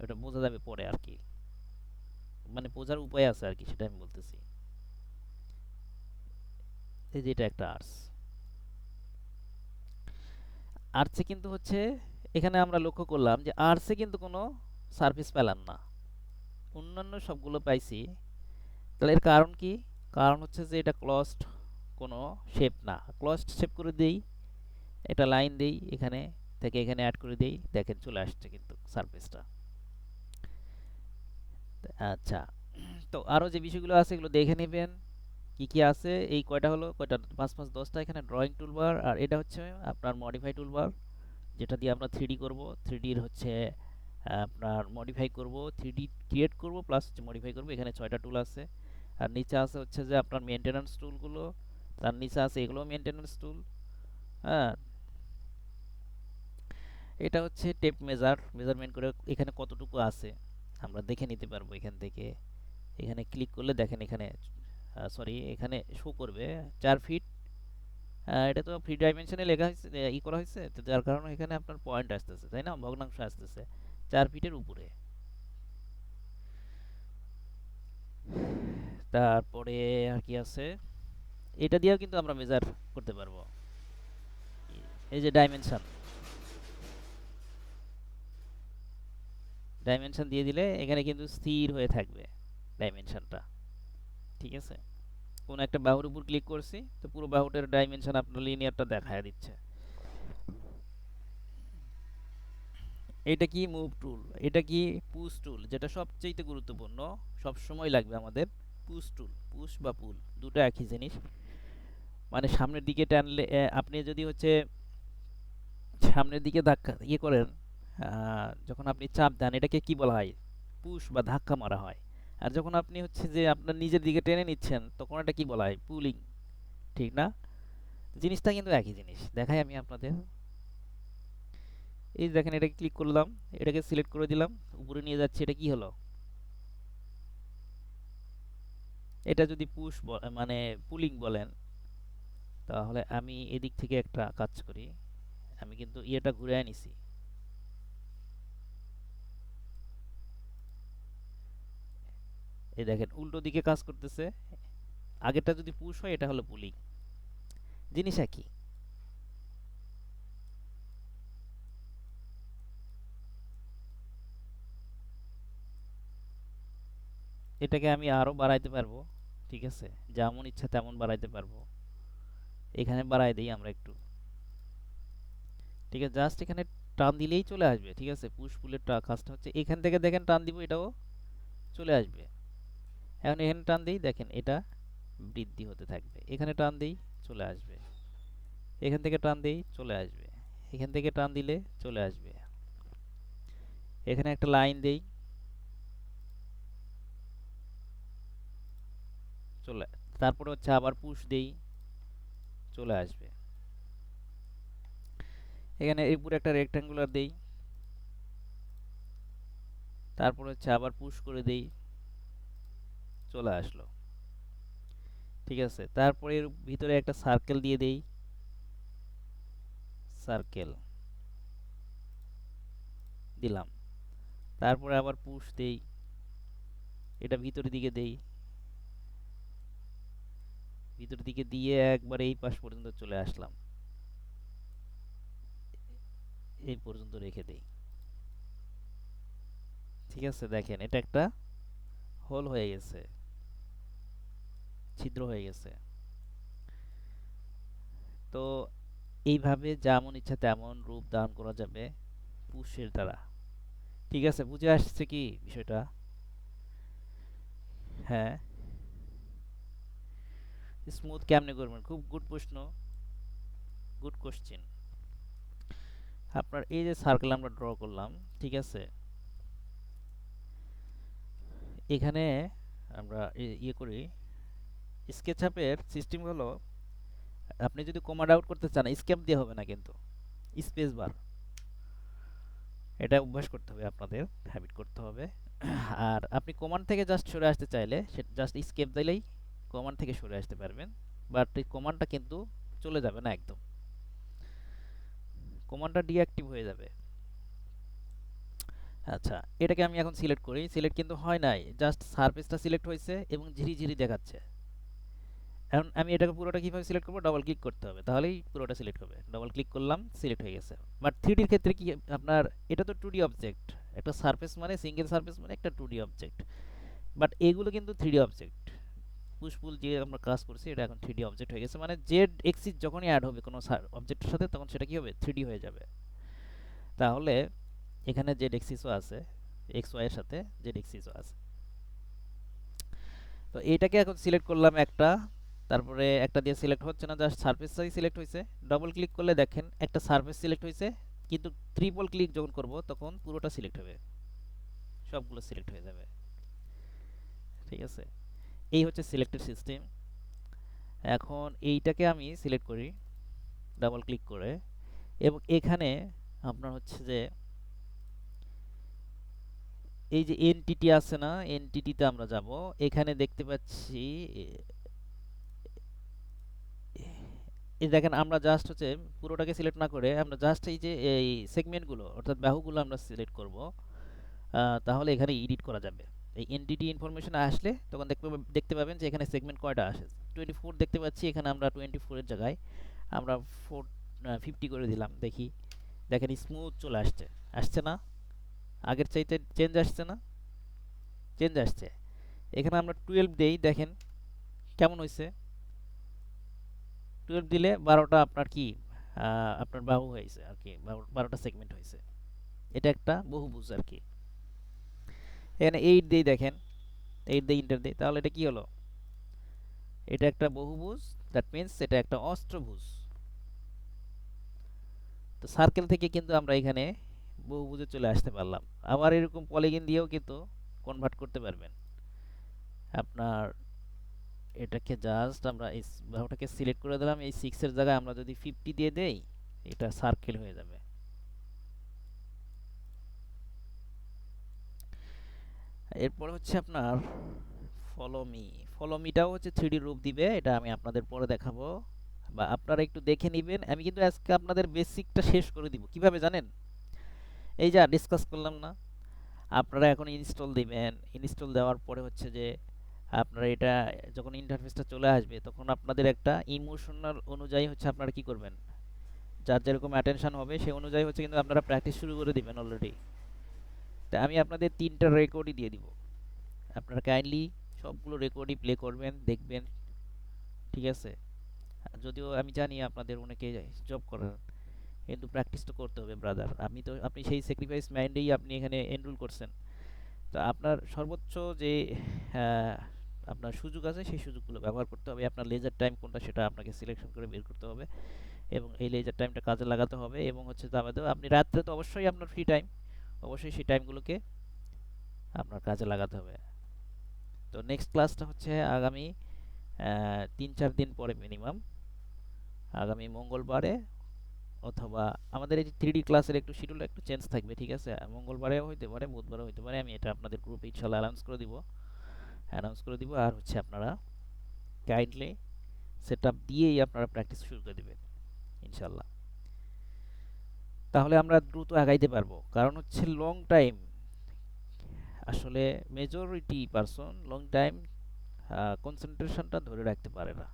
ওটা বোঝা যাবে পরে আর কি, মানে বোঝার উপায় আছে আর কি, সেটা আমি বলতেছি। এই যে এটা একটা আর্চ, আর্চে কিন্তু হচ্ছে, এখানে আমরা লক্ষ্য করলাম যে আর্চে কিন্তু কোনো সারফেস পেলাম না, অন্যান্য সবগুলো পাইছি। তাহলে এর কারণ কি? কারণ হচ্ছে যে এটা ক্লসড কোনো শেপ না, ক্লসড শেপ করে দেই, একটা লাইন দেই এখানে থেকে এখানে অ্যাড করে দেই, দেখেন চলে আসছে কিন্তু সারফেসটা। আচ্ছা, তো আরও যে বিষয়গুলো আছে এগুলো দেখে নেবেন, কি কি আছে। এই কয়টা হলো, কয়টা, পাঁচ পাঁচ 10টা এখানে ড্রয়িং টুলবার, আর এটা হচ্ছে আপনার মডিফাই টুলবার, যেটা দিয়ে আমরা থ্রি ডি করবো, থ্রি ডির হচ্ছে আপনার মডিফাই করব, থ্রি ডি ক্রিয়েট করব প্লাস হচ্ছে মডিফাই করব। এখানে ছয়টা টুল আছে। আর নিচে আছে হচ্ছে যে আপনার মেনটেন্যান্স টুলগুলো, তার নিচে আছে এগুলো মেনটেন্যান্স টুল। হ্যাঁ, এটা হচ্ছে টেপ মেজারমেন্ট করে এখানে কতটুকু আছে আমরা দেখে নিতে পারবো এখান থেকে। এখানে ক্লিক করলে দেখেন এখানে, সরি, এখানে শো করবে 4 ফিট। এটা তো ফ্রি ডাইমেনশনে লেখা হয়েছে, করা হয়েছে, তো যার কারণে এখানে আপনার পয়েন্ট আসতেছে, তাই না, ভগ্নাংশ আসতেছে 4 ফিটের উপরে। তারপরে আর কি আছে, এটা দিয়েও কিন্তু আমরা মেজার করতে পারবো। এই যে ডাইমেনশন, ডাইমেনশন দিয়ে দিলে এখানে কিন্তু স্থির হয়ে থাকবে ডাইমেনশনটা, ঠিক আছে? কোনো একটা বাহুর উপর ক্লিক করছি তো পুরো বাহুটার ডাইমেনশন আপনার লিনিয়ারটা দেখায় দিচ্ছে। এটা কি মুভ টুল, এটা কি পুশ টুল, যেটা সবচেয়ে গুরুত্বপূর্ণ, সব সময় লাগবে আমাদের। পুশ টুল, পুশ বা পুল দুটো একই জিনিস, মানে সামনের দিকে টানলে আপনি যদি হচ্ছে সামনের দিকে ধাক্কা করেন, যখন আপনি চাপ দেন এটাকে কি বলা হয়, পুশ বা ধাক্কা মারা হয়। আর যখন আপনি হচ্ছে যে আপনার নিজের দিকে টেনে নিচ্ছেন তখন এটা কি বলা হয়, পুলিং, ঠিক না? জিনিসটা কিন্তু একই জিনিস, দেখাই আমি আপনাদের। এই দেখেন, এটাকে ক্লিক করলাম, এটাকে সিলেক্ট করে দিলাম, উপরে নিয়ে যাচ্ছে, এটা কি হলো, এটা যদি পুশ মানে পুলিং বলেন, তাহলে আমি এদিক থেকে একটা কাজ করি, আমি কিন্তু ইয়েটা ঘুরে আনিছি, এই দেখেন উল্টো দিকে কাজ করতেছে। আগেরটা যদি পুশ হয় এটা হলো পুলিং, জিনিস একই। এটাকে আমি আরো বাড়াইতে পারবো, ঠিক আছে, যেমন ইচ্ছা তেমন বাড়াইতে পারবো। এখানে বাড়াই দিই আমরা একটু, ঠিক আছে, জাস্ট এখানে টান দিলেই চলে আসবে, ঠিক আছে? পুশ পুলের কাজটা হচ্ছে এখান থেকে দেখেন টান দিব, এটাও চলে আসবে। এখন এখানে টান দিই, দেখেন এটা বৃদ্ধি হতে থাকবে, এখানে টান দিই চলে আসবে, এখান থেকে টান দিই চলে আসবে, এখান থেকে টান দিলে চলে আসবে, এখানে একটা লাইন দেই, চলে, তারপরে হচ্ছে আবার পুশ দেই, চলে আসবে। এখানে এই পুরো একটা রেক্ট্যাঙ্গুলার দেই, তারপর হচ্ছে আবার পুশ করে দেই, চলে আসলো। ঠিক আছে, তারপরে এর ভিতরে একটা সার্কেল দিয়ে দেই, সার্কেল দিলাম, তারপরে আবার পুশ দেই, এটা ভিতরের দিকে দেই, ভিতরের দিকে দিয়ে একবার এই পাশ পর্যন্ত চলে আসলাম, এই পর্যন্ত রেখে দেই। ঠিক আছে, দেখেন এটা একটা হোল হয়ে গেছে, ছিদ্র হয়ে গেছে। তো এইভাবে যেমন ইচ্ছা তেমন রূপ দান করা যাবে পুশের দ্বারা। ঠিক আছে, বুঝে আসছে কি বিষয়টা? হ্যাঁ। স্মুথ কেমনে করবেন, খুব গুড প্রশ্ন, গুড কোশ্চেন। আপনার এই যে সার্কেল আমরা ড্র করলাম, ঠিক আছে, এখানে আমরা ইয়ে করি, স্কেচআপের সিস্টেম হলো, আপনি যদি কমান্ড আউট করতে চান স্কেপ দিয়ে হবে না, কিন্তু স্পেস বার, এটা অভ্যাস করতে হবে আপনাদের, হ্যাবিট করতে হবে। আর আপনি কমান্ড থেকে জাস্ট সরে আসতে চাইলে সেটা জাস্ট স্কেপ দিলেই কমান্ড থেকে সরে আসতে পারবেন, বাট এই কমান্ডটা কিন্তু চলে যাবে না একদম, কমান্ডটা ডিঅ্যাক্টিভ হয়ে যাবে। আচ্ছা, এটাকে আমি এখন সিলেক্ট করি, সিলেক্ট কিন্তু হয় নাই, জাস্ট সারফেসটা সিলেক্ট হয়েছে এবং ঝিরিঝিরি দেখাচ্ছে। এখন আমি এটাকে পুরোটা কীভাবে সিলেক্ট করবো, ডবল ক্লিক করতে হবে, তাহলেই পুরোটা সিলেক্ট হবে। ডবল ক্লিক করলাম, সিলেক্ট হয়ে গেছে। বাট থ্রিডির ক্ষেত্রে কি আপনার, এটা তো 2D অবজেক্ট, একটা সারফেস মানে সিঙ্গেল সারফেস মানে একটা 2D অবজেক্ট, বাট এগুলো কিন্তু 3D অবজেক্ট। পুশপুল যে আমরা কাজ করছি এটা এখন 3D অবজেক্ট হয়ে গেছে, মানে জেড এক্সিস যখনই অ্যাড হবে কোনো অবজেক্টের সাথে তখন সেটা কি হবে, 3D হয়ে যাবে। তাহলে এখানে জেড এক্সিসও আছে, এক্স ওয়াই এর সাথে জেড এক্সিসও আছে। তো এইটাকে এখন সিলেক্ট করলাম একটা, তারপরে একটা দিয়ে সিলেক্ট হচ্ছে না, জাস্ট সারফেসটাই সিলেক্ট হয়েছে। ডবল ক্লিক করলে দেখেন একটা সারফেস সিলেক্ট হয়েছে, কিন্তু ট্রিপল ক্লিক যখন করব তখন পুরোটা সিলেক্ট হবে, সবগুলো সিলেক্ট হয়ে যাবে। ঠিক আছে, এই হচ্ছে সিলেক্টেড সিস্টেম। এখন এইটাকে আমি সিলেক্ট করি ডাবল ক্লিক করে, এবং এখানে আপনার হচ্ছে যে এই যে এনটিটি আছে না, এনটিটিতে আমরা যাব, এখানে দেখতে পাচ্ছি এই দেখেন আমরা জাস্ট হচ্ছে পুরোটাকে সিলেক্ট না করে আমরা জাস্ট এই যে এই সেগমেন্টগুলো অর্থাৎ বাহুগুলো আমরা সিলেক্ট করব, তাহলে এখানে এডিট করা যাবে। এই এনটিটি ইনফরমেশন আসলে তখন দেখতে পাবেন যে এখানে সেগমেন্ট কয়টা আসে, 24 দেখতে পাচ্ছি, এখানে আমরা 24 এর জায়গায় আমরা 50 করে দিলাম, দেখি, দেখেন স্মুথ চলে আসছে, আসছে না? আগের চাইতে চেঞ্জ আসছে না? চেঞ্জ আসছে। এখানে আমরা 12 দেই, দেখেন কেমন হয়েছে। 12 দিলে 12টা আপনার কি আপনার বাহু হয়েছে আর কি, 12টা সেগমেন্ট হয়েছে। এটা একটা বহুভুজ আর কি। এখানে 8 দেই, দেখেন 8 দেই, ইন্টার দেই, তাহলে এটা কি হলো, এটা একটা বহুভুজ, দ্যাট মিন্স এটা একটা অষ্টভুজ। তো সার্কেল থেকে কিন্তু আমরা এখানে বহুভুজে চলে আসতে পারলাম। আবার এরকম পলিগন দিয়েও কিন্তু কনভার্ট করতে পারবেন আপনার। এটাকে জাস্ট আমরা এই বাহুটাকে সিলেক্ট করে দিলাম, এই 6 এর জায়গায় আমরা যদি 50 দিয়ে দেই এটা সার্কেল হয়ে যাবে। এরপর হচ্ছে আপনার ফলো মি, ফলো মিটাও হচ্ছে 3D রূপ দিবে, এটা আমি আপনাদের পরে দেখাবো, বা আপনারা একটু দেখে নেবেন। আমি কিন্তু আজকে আপনাদের বেসিকটা শেষ করে দিব, কিভাবে জানেন, এই যা ডিসকাস করলাম না, আপনারা এখন ইনস্টল দিবেন, ইনস্টল দেওয়ার পরে হচ্ছে যে আপনারা এটা যখন ইন্টারফেসটা চলে আসবে তখন আপনাদের একটা ইমোশনাল অনুযায়ী হচ্ছে আপনারা কি করবেন, যার যেরকম অ্যাটেনশন হবে সেই অনুযায়ী হচ্ছে কিন্তু আপনারা প্র্যাকটিস শুরু করে দিবেন অলরেডি। তা আমি আপনাদের 3টা রেকর্ডই দিয়ে দিব, আপনারা কাইন্ডলি সবগুলো রেকর্ডই প্লে করবেন, দেখবেন। ঠিক আছে, যদিও আমি জানি আপনাদের অনেকে জব করেন, কিন্তু প্র্যাকটিস তো করতে হবে ব্রাদার। আপনি সেই স্যাক্রিফাইস মাইন্ডেই আপনি এখানে এনরোল করছেন। তো আপনার সর্বোচ্চ যে আহ, আপনার সুযোগ আছে সেই সুযোগগুলো ব্যবহার করতে হবে। আপনার লেজার টাইম কোনটা সেটা আপনাকে সিলেকশন করে বের করতে হবে, এবং এই লেজার টাইমটা কাজে লাগাতে হবে। এবং হচ্ছে তা বাদেও আপনি রাত্রে তো অবশ্যই আপনার ফ্রি টাইম, অবশ্যই সেই টাইমগুলোকে আপনার কাজে লাগাতে হবে। তো নেক্সট ক্লাসটা হচ্ছে আগামী 3-4 দিন পরে মিনিমাম, আগামী মঙ্গলবারে, অথবা আমাদের এই যে 3D ক্লাসের একটু শিডিউল একটু চেঞ্জ থাকবে, ঠিক আছে? মঙ্গলবারেও হইতে পারে, বুধবারেও হইতে পারে। আমি এটা আপনাদের গ্রুপে ইনশাল্লাহ অ্যানাউন্স করে দিব। আর হচ্ছে আপনারা কাইন্ডলি সেট আপ দিয়েই আপনারা প্র্যাকটিস শুরু করে দিবেন ইনশাল্লাহ। তাহলে আমরা দ্রুত আগাইতে পারবো, কারণ হচ্ছে লং টাইম, আসলে মেজরিটি পারসন লং টাইম কনসেন্ট্রেশনটা ধরে রাখতে পারে না।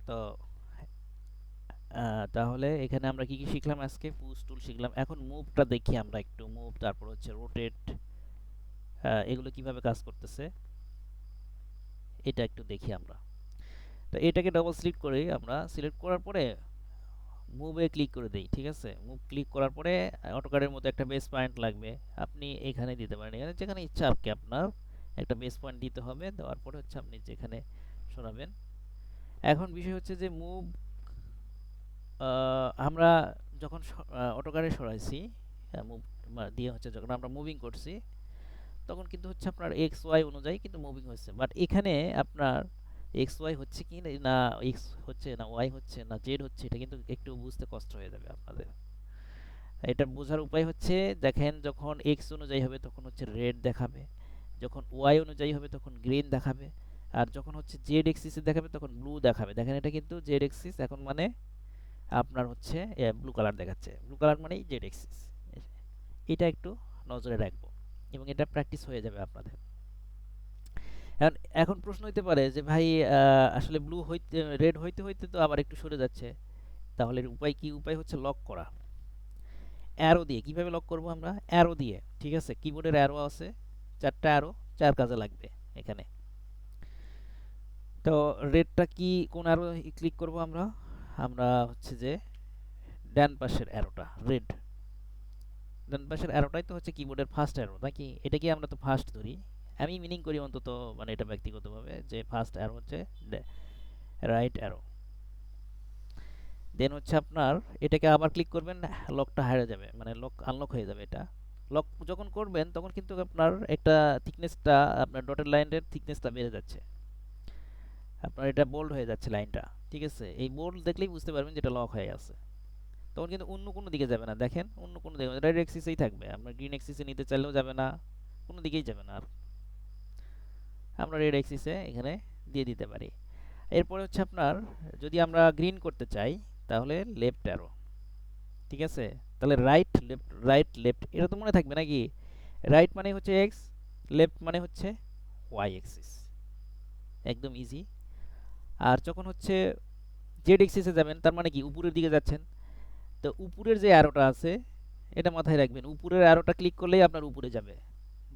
তো তাহলে এখানে আমরা কি কি শিখলাম আজকে? পুশ টুল শিখলাম। এখন মুভটা দেখি আমরা একটু, মুভ, তারপর হচ্ছে রোটেট, এগুলো কিভাবে কাজ করতেছে এটা একটু দেখি আমরা। তো এটাকে ডবল সিলেক্ট করার পরে মুভে ক্লিক করে দেই, ঠিক আছে? মুভ ক্লিক করার পরে অটোকারের মধ্যে একটা বেস পয়েন্ট লাগবে, আপনি এখানে দিতে পারেন, এখানে যেখানে ইচ্ছা আপনি আপনার একটা বেস পয়েন্ট দিতে হবে। দেওয়ার পরে হচ্ছে আপনি যেখানে সরাবেন। এখন বিষয় হচ্ছে যে মুভ আমরা যখন অটোকারে সরাইছি, মুভ দিয়ে হচ্ছে যখন আমরা মুভিং করছি, তখন কিন্তু হচ্ছে আপনার এক্স ওয়াই অনুযায়ী কিন্তু মুভিং হচ্ছে। বাট এখানে আপনার এক্স ওয়াই হচ্ছে কি না, এক্স হচ্ছে না ওয়াই হচ্ছে না জেড হচ্ছে, এটা কিন্তু একটু বুঝতে কষ্ট হয়ে যাবে আপনাদের। এটা বোঝার উপায় হচ্ছে, দেখেন যখন এক্স অনুযায়ী হবে তখন হচ্ছে রেড দেখাবে, যখন ওয়াই অনুযায়ী হবে তখন গ্রিন দেখাবে, আর যখন হচ্ছে জেড এক্সিসে দেখাবে তখন ব্লু দেখাবে। দেখেন এটা কিন্তু জেড এক্সিস এখন মানে আপনার হচ্ছে ব্লু কালার দেখাচ্ছে, ব্লু কালার মানেই জেড এক্সিস। এটা একটু নজরে রাখবো এবং এটা প্র্যাকটিস হয়ে যাবে আপনাদের। এখন এখন প্রশ্ন হইতে পারে যে ভাই আসলে ব্লু হইতে রেড হইতে হইতে তো আবার একটু সরে যাচ্ছে, তাহলে এর উপায় কি? উপায় হচ্ছে লক করা, অ্যারো দিয়ে। কিভাবে লক করব আমরা? অ্যারো দিয়ে, ঠিক আছে? কিবোর্ডের অ্যারো আছে, 4টা অ্যারো, 4 কাজে লাগবে এখানে। তো রেডটা কি, কোন অ্যারো ক্লিক করব আমরা? আমরা হচ্ছে যে ডান পাশের অ্যারোটা, রেড ডান পাশের অ্যারোটাই তো হচ্ছে কিবোর্ডের ফার্স্ট অ্যারো নাকি? এটা কি আমরা তো ফার্স্ট ধরি, আমি মিনিং করি অন্তত, মানে এটা ব্যক্তিগতভাবে, যে ফার্স্ট অ্যারো হচ্ছে রাইট অ্যারো। দেন হচ্ছে আপনার এটাকে আবার ক্লিক করবেন, লকটা হারিয়ে যাবে, মানে লক আনলক হয়ে যাবে। এটা লক যখন করবেন তখন কিন্তু আপনার একটা থিকনেসটা, আপনার ডটেড লাইনের থিকনেসটা বেড়ে যাচ্ছে, আপনার এটা বোল্ড হয়ে যাচ্ছে লাইনটা, ঠিক আছে? এই বোল্ড দেখলেই বুঝতে পারবেন যেটা লক হয়ে গেছে। তখন কিন্তু অন্য কোনো দিকে যাবে না, দেখেন অন্য কোনো দিকে রেড এক্সিসেই থাকবে, আপনার গ্রিন এক্সিসে নিতে চাইলেও যাবে না, কোনো দিকেই যাবে না। আর আমরা রেড এক্সিসে এখানে দিয়ে দিতে পারি। এরপরে হচ্ছে আপনার যদি আমরা গ্রিন করতে চাই তাহলে লেফট অ্যারো, ঠিক আছে? তাহলে রাইট লেফট এটা তো মনে থাকবে নাকি? রাইট মানে হচ্ছে এক্স, লেফট মানে হচ্ছে ওয়াই এক্সিস, একদম ইজি। আর যখন হচ্ছে জেড এক্সিসে যাবেন তার মানে কি উপরের দিকে যাচ্ছেন, তো উপরের যে অ্যারোটা আছে এটা মাথায় রাখবেন, উপরের অ্যারোটা ক্লিক করলেই আপনার উপরে যাবে,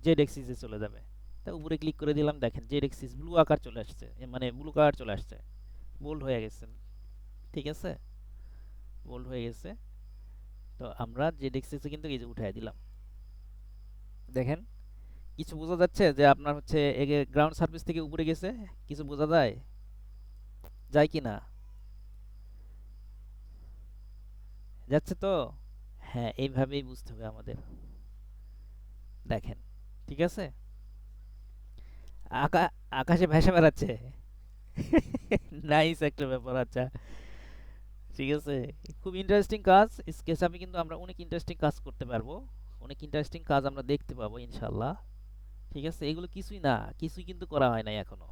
জেড এক্সিসে চলে যাবে। তা উপরে ক্লিক করে দিলাম, দেখেন জেড এক্সিস ব্লু আকার চলে আসছে, মানে ব্লু কালার চলে আসছে, বোল্ড হয়ে গেছে, ঠিক আছে? বোল্ড হয়ে গেছে। তো আমরা জেড এক্সিসে কিন্তু এই যে উঠাই দিলাম, দেখেন কিছু বোঝা যাচ্ছে যে আপনার হচ্ছে গ্রাউন্ড সারফেস থেকে উপরে গেছে, কিছু বোঝা যায়, যায় কি না? যাচ্ছে তো? হ্যাঁ, এইভাবেই বুঝতে হবে আমাদের, দেখেন, ঠিক আছে? আকা আকাশে ভেসে বেড়াচ্ছে। নাইস একটা ব্যাপার, আচ্ছা, ঠিক আছে। খুব ইন্টারেস্টিং কাজ, স্কেচআপে কিন্তু আমরা অনেক ইন্টারেস্টিং কাজ করতে পারবো, অনেক ইন্টারেস্টিং কাজ আমরা দেখতে পাবো ইনশাল্লাহ, ঠিক আছে? এগুলো কিছুই না, কিছুই কিন্তু করা হয় নাই এখনো,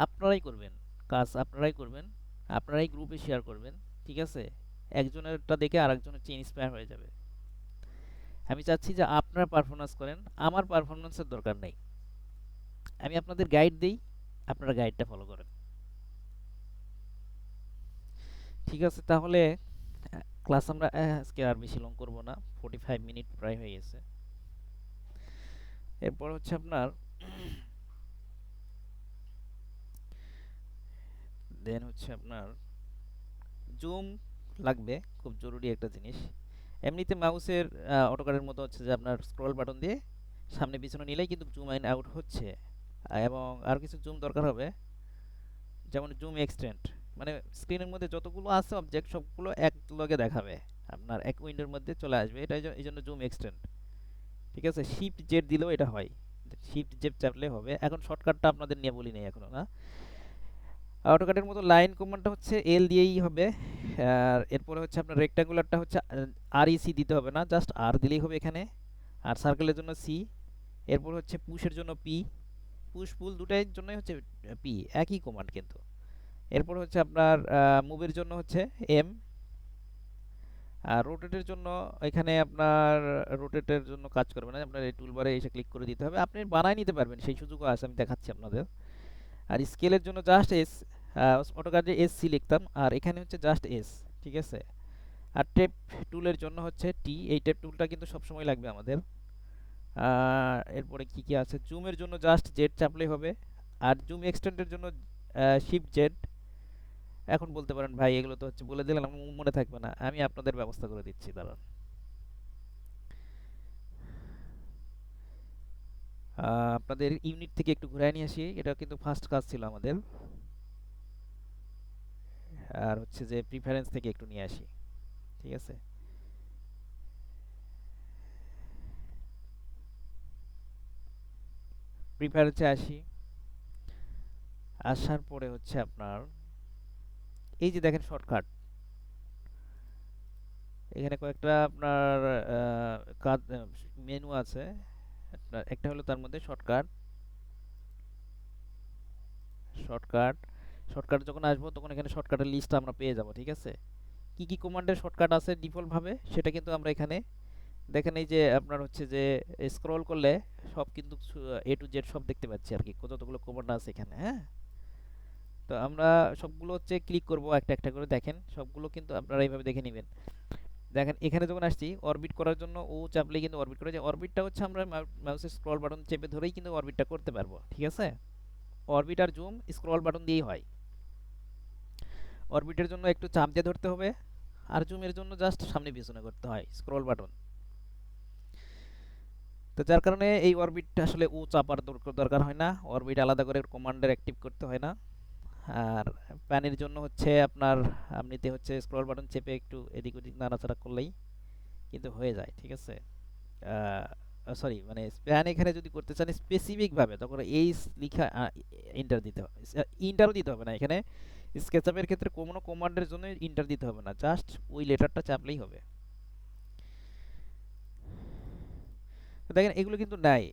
আপনারাই করবেন, কাজ আপনারাই করবেন, আপনারাই গ্রুপে শেয়ার করবেন, ঠিক আছে? একজনেরটা দেখে আরেকজন হচ্ছে ইন্সপায়ার হয়ে যাবে। আমি চাচ্ছি যে আপনারা পারফরমেন্স করেন, আমার পারফরমেন্সের দরকার নেই, আমি আপনাদের গাইড দেই, আপনারা গাইডটা ফলো করেন, ঠিক আছে? তাহলে ক্লাস আমরা আজকে আর বেশি লং করব না, 45 মিনিট প্রায় হয়ে গেছে। এরপর হচ্ছে আপনার দেন হচ্ছে আপনার জুম লাগবে, খুব জরুরি একটা জিনিস। এমনিতে মাউসের অটোকারের মতো হচ্ছে যে আপনার স্ক্রল বাটন দিয়ে সামনে পিছনে নিলেই কিন্তু জুম ইন আউট হচ্ছে। এবং আর কিছু জুম দরকার হবে, যেমন জুম এক্সটেন্ড, মানে স্ক্রিনের মধ্যে যতগুলো আছে অবজেক্ট সবগুলো এক লগে দেখাবে, আপনার এক উইন্ডোর মধ্যে চলে আসবে, এটা এই জন্য জুম এক্সটেন্ড, ঠিক আছে? শিফট জেড দিলেও এটা হয়, শিফট জেড চাপলে হবে। এখন শর্টকাটটা আপনাদের নিয়ে বলি নাই এখনো না। অটোকাটের মতো লাইন কমান্ডটা হচ্ছে এল দিয়েই হবে। আর এরপরে হচ্ছে আপনার রেক্ট্যাঙ্গুলারটা হচ্ছে আর ই সি দিতে হবে না, জাস্ট আর দিলেই হবে এখানে। আর সার্কেলের জন্য সি। এরপর হচ্ছে পুশের জন্য পি। পুশ পুল দুটার জন্যই হচ্ছে পি, একই কমান্ড কিন্তু। এরপর হচ্ছে আপনার মুভের জন্য হচ্ছে এম। আর রোটেটের জন্য এখানে আপনার রোটেটের জন্য কাজ করবে না, আপনার এই টুলবারে এসে ক্লিক করে দিতে হবে। আপনি বানায় নিতে পারবেন, সেই সুযোগও আছে, আমি দেখাচ্ছি আপনাদের। আর স্কেলের জন্য জাস্ট এস। অটোকাডে এস সি লিখতাম, আর এখানে হচ্ছে জাস্ট এস। ঠিক আছে। আর টেপ টুলের জন্য হচ্ছে টি, এই টেপ টুলটা কিন্তু সবসময় লাগবে আমাদের। এরপরে কি কি আছে, জুমের জন্য জাস্ট জেড চাপলেই হবে। আর জুম এক্সটেন্ডের জন্য শিফট জেড। এখন বলতে পারেন ভাই এগুলো তো হচ্ছে বলে দিলাম, মনে থাকবে না, আমি আপনাদের ব্যবস্থা করে দিচ্ছি, দাঁড়ান। আপনাদের ইউনিট থেকে একটু ঘুরাই নিয়ে আসি, এটা কিন্তু ফার্স্ট কাজ ছিল আমাদের। আর হচ্ছে যে প্রিফারেন্স থেকে একটু নিয়ে আসি। ঠিক আছে। প্রিফারেন্সে আসি। আসার পরে হচ্ছে আপনার এই যে দেখেন শর্টকাট, এখানে কয়েকটা আপনার কাজ মেনু আছে। আপনার একটা হলো তার মধ্যে শর্টকাট। শর্টকাট শর্টকাট যখন আসবো তখন এখানে শর্টকাটের লিস্ট আমরা পেয়ে যাব। ঠিক আছে। কি কি কমান্ডের শর্টকাট আছে ডিফল্ট ভাবে সেটা কিন্তু আমরা এখানে দেখেন, এই যে আপনার হচ্ছে যে স্ক্রল করলে সব কিন্তু এ টু জেড সব দেখতে পাচ্ছি আর কি, কতগুলো কমান্ড আছে এখানে। হ্যাঁ। তো আমরা সবগুলো হচ্ছে ক্লিক করব একটা একটা করে, দেখেন সবগুলো কিন্তু আপনারা এইভাবে দেখে নেবেন। দেখেন এখানে যখন আসছি অরবিট করার জন্য ও চাপলেই কিন্তু অরবিট করে, যে অরবিটটা হচ্ছে আমরা মাউসের স্ক্রল বাটন চেপে ধরেই কিন্তু অরবিটটা করতে পারবো। ঠিক আছে। অরবিট আর জুম স্ক্রল বাটন দিয়েই হয়। অরবিটের জন্য একটু চাপ দিয়ে ধরতে হবে, আর জুমের জন্য জাস্ট সামনে পিছনে করতে হয় স্ক্রল বাটন। তো যার কারণে এই অরবিটটা আসলে ও চাপার দরকার হয় না, অরবিট আলাদা করে কমান্ডার অ্যাক্টিভ করতে হয় না। আর প্যানের জন্য হচ্ছে আপনার এমনিতে হচ্ছে স্ক্রল বাটন চেপে একটু এদিক ওদিক নাড়াচাড়া করলেই কিন্তু হয়ে যায়। ঠিক আছে। সরি, মানে স্প্যান এখানে যদি করতে চান স্পেসিফিকভাবে তখন এই লিখা ইন্টার দিতে হবে। ইন্টারও দিতে হবে না এখানে। স্কেচআপের ক্ষেত্রে কোনো কমান্ডের জন্য ইন্টার দিতে হবে না, জাস্ট ওই লেটারটা চাপলেই হবে। তো দেখেন এগুলো কিন্তু নাই।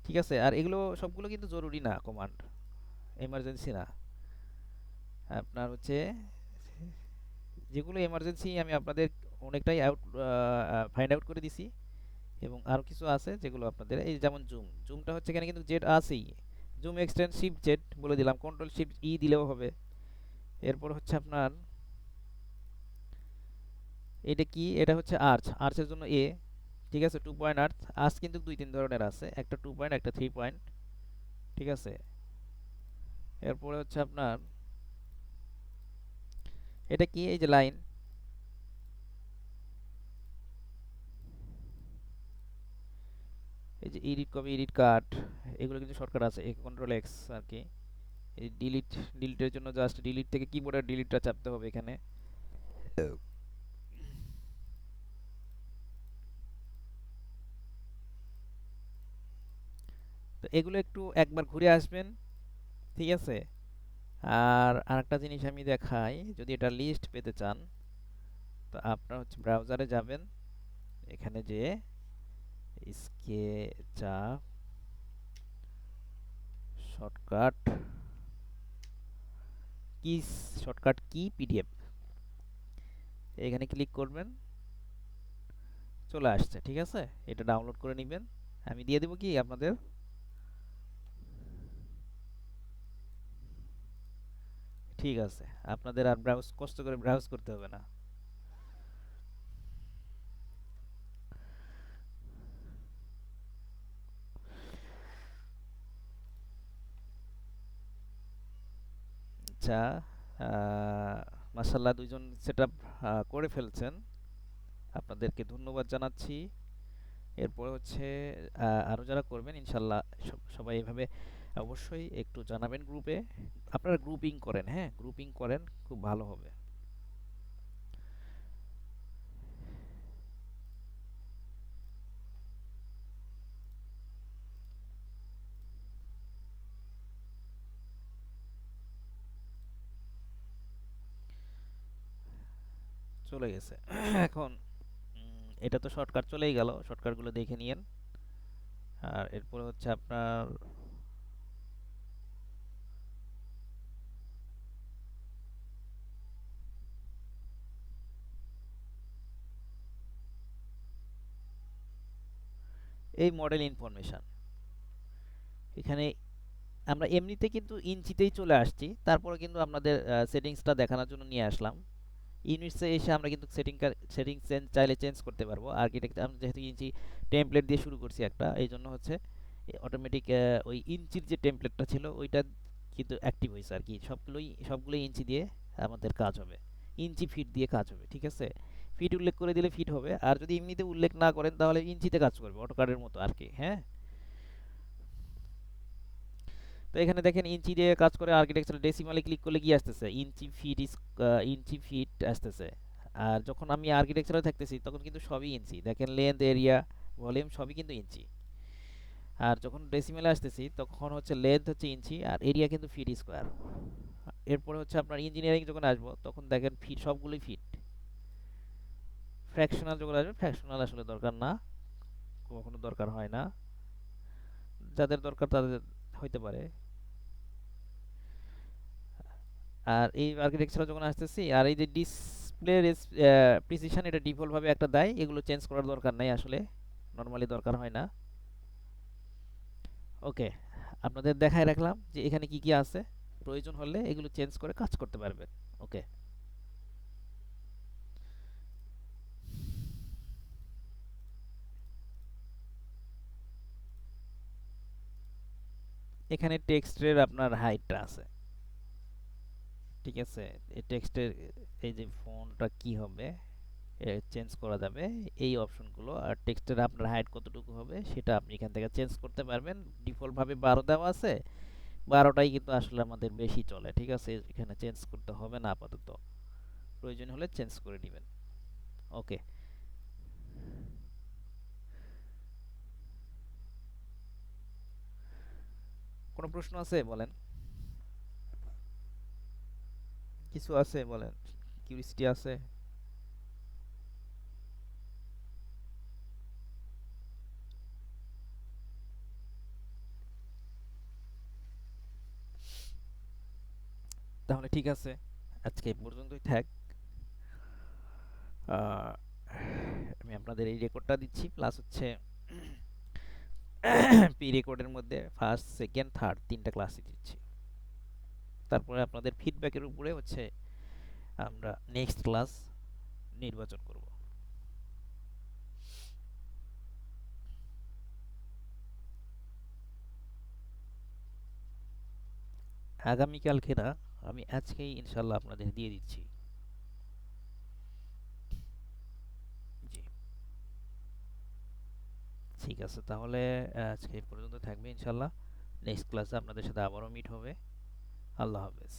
ঠিক আছে। আর এগুলো সবগুলো কিন্তু জরুরি না কমান্ড, এমার্জেন্সি না। আপনার হচ্ছে যেগুলো এমার্জেন্সি আমি আপনাদের অনেকটাই ফাইন্ড আউট করে দিছি। এবং আরও কিছু আছে যেগুলো আপনাদের, এই যেমন জুমটা হচ্ছে এখানে কিন্তু জেড আছেই। জুম এক্সটেন্ড শিফট জেড বলে দিলাম, কন্ট্রোল শিফট ই দিলেও হবে। এরপর হচ্ছে আপনার এটা কি, এটা হচ্ছে আর্চের জন্য এ। ঠিক আছে। 2 পয়েন্ট আর্চ কিন্তু দুই তিন ধরনের আছে, একটা 2 পয়েন্ট একটা 3 পয়েন্ট। ঠিক আছে। এরপরে হচ্ছে আপনার এটা কি, এই যে লাইন। এই যে এডিট কপি এডিট কাট, এগুলো কিন্তু শর্টকাট আছে, কন্ট্রোল এক্স আর কি। এই ডিলিটের জন্য জাস্ট ডিলিট থেকে কিবোর্ডের ডিলিটটা চাপতে হবে এখানে। তো এগুলো একটু একবার ঘুরে আসবেন। ঠিক আছে। আর আরেকটা জিনিস আমি দেখাই, যদি এটা লিস্ট পেতে চান তো আপনার হচ্ছে ব্রাউজারে যাবেন, এখানে যে SketchUp shortcut key, shortcut key PDF, এখানে ক্লিক করবেন, চলে আসছে। ঠিক আছে। এটা ডাউনলোড করে নেবেন, আমি দিয়ে দেবো কি আপনাদের। ঠিক আছে। আপনাদের আর কষ্ট করে ব্রাউজ করতে হবে না। আচ্ছা। মাশাল্লাহ দুইজন সেট আপ করে ফেলছেন, আপনাদেরকে ধন্যবাদ জানাচ্ছি। এরপরে হচ্ছে আরও যারা করবেন ইনশাল্লাহ সবাই এভাবে অবশ্যই একটু জানাবেন গ্রুপে। আপনারা গ্রুপিং করেন, হ্যাঁ গ্রুপিং করেন, খুব ভালো হবে। চলে গেছে। এখন এটা তো শর্টকাট চলেই গেল, শর্টকাটগুলো দেখে নিয়েন। আর এরপরে হচ্ছে আপনার এই মডেল ইনফরমেশন, এখানে আমরা এমনিতে কিন্তু ইঞ্চিতেই চলে আসছি, তারপরে কিন্তু আপনাদের সেটিংসটা দেখানোর জন্য নিয়ে আসলাম। ইউনিটসে এসে আমরা কিন্তু সেটিংস চাইলে চেঞ্জ করতে পারবো। আর্কিটেক্ট আমরা যেহেতু ইঞ্চি টেমপ্লেট দিয়ে শুরু করছি একটা, এই জন্য হচ্ছে অটোমেটিক ওই ইঞ্চির যে টেমপ্লেটটা ছিল ওইটা কিন্তু অ্যাক্টিভ হয়েছে আর কি। সবগুলোই ইঞ্চি দিয়ে আমাদের কাজ হবে, ইঞ্চি ফিট দিয়ে কাজ হবে, ঠিক আছে। ফিট উল্লেখ করে দিলে ফিট হবে, আর যদি এমনিতে উল্লেখ না করেন তাহলে ইঞ্চিতে কাজ করবে অটোকারের মতো আর কি। হ্যাঁ, তো এখানে দেখেন ইঞ্চি দিয়ে কাজ করে। আর্কিটেকচার ডেসিমালে ক্লিক করলে কি আসতেছে, ইঞ্চি ফিট আসতেছে। আর যখন আমি আর্কিটেকচারে থাকতেছি তখন কিন্তু সবই ইঞ্চি, দেখেন লেন্থ, এরিয়া, ভলিউম সবই কিন্তু ইঞ্চি। আর যখন ডেসিমেলে আসতেছি তখন হচ্ছে লেন্থ হচ্ছে ইঞ্চি আর এরিয়া কিন্তু ফিট স্কোয়ার। এরপরে হচ্ছে আপনার ইঞ্জিনিয়ারিং যখন আসবো তখন দেখেন ফিট, সবগুলোই ফিট। ফ্র্যাকশনাল যখন আসবে, ফ্র্যাকশনাল আসলে দরকার না, কখনো দরকার হয় না, যাদের দরকার তাদের হইতে পারে। আর এই আর্কিটেকচারে যখন আসতেছি, আর এই যে ডিসপ্লে প্রিসিশন, এটা ডিফল্ট ভাবে একটা দেয়, এগুলো চেঞ্জ করার দরকার নাই আসলে, নর্মালি দরকার হয় না। ওকে, আপনাদের দেখায় রাখলাম যে এখানে কি কি আছে, প্রয়োজন হলে এগুলো চেঞ্জ করে কাজ করতে পারবেন। ওকে, এখানে টেক্সটের আপনার হাইটটা আছে, ঠিক আছে। এই টেক্সটের এই যে ফন্টটা কি হবে চেঞ্জ করা যাবে, এই অপশনগুলো। আর টেক্সটের আপনার হাইট কতটুকু হবে সেটা আপনি এখান থেকে চেঞ্জ করতে পারবেন। ডিফল্ট ভাবে 12 দেওয়া আছে, 12টাই কিন্তু আসলে আমাদের বেশি চলে, ঠিক আছে। এখানে চেঞ্জ করতে হবে না আপাতত, প্রয়োজন হলে চেঞ্জ করে নেবেন। ওকে, কোনো প্রশ্ন আছে বলেন, কিছু আছে বলেন, কিউরিসিটি আছে? তাহলে ঠিক আছে, আজকে এই পর্যন্তই থাক। আহ, আমি আপনাদের এই রেকর্ডটা দিচ্ছি, প্লাস হচ্ছে পি রেকর্ডের মধ্যে ফার্স্ট, সেকেন্ড, থার্ড তিনটা ক্লাসই দিচ্ছি। তারপরে আপনাদের ফিডব্যাকের উপরে হচ্ছে আমরা নেক্সট ক্লাস নির্বাচন করব। আগামীকালকে না, আমি আজকেই ইনশাল্লাহ আপনাদের দিয়ে দিচ্ছি। জি, ঠিক আছে, তাহলে আজকে এই পর্যন্ত থাকবে ইনশাল্লাহ। নেক্সট ক্লাসে আপনাদের সাথে আবারও মিট হবে। আল্লাহ হাফেজ।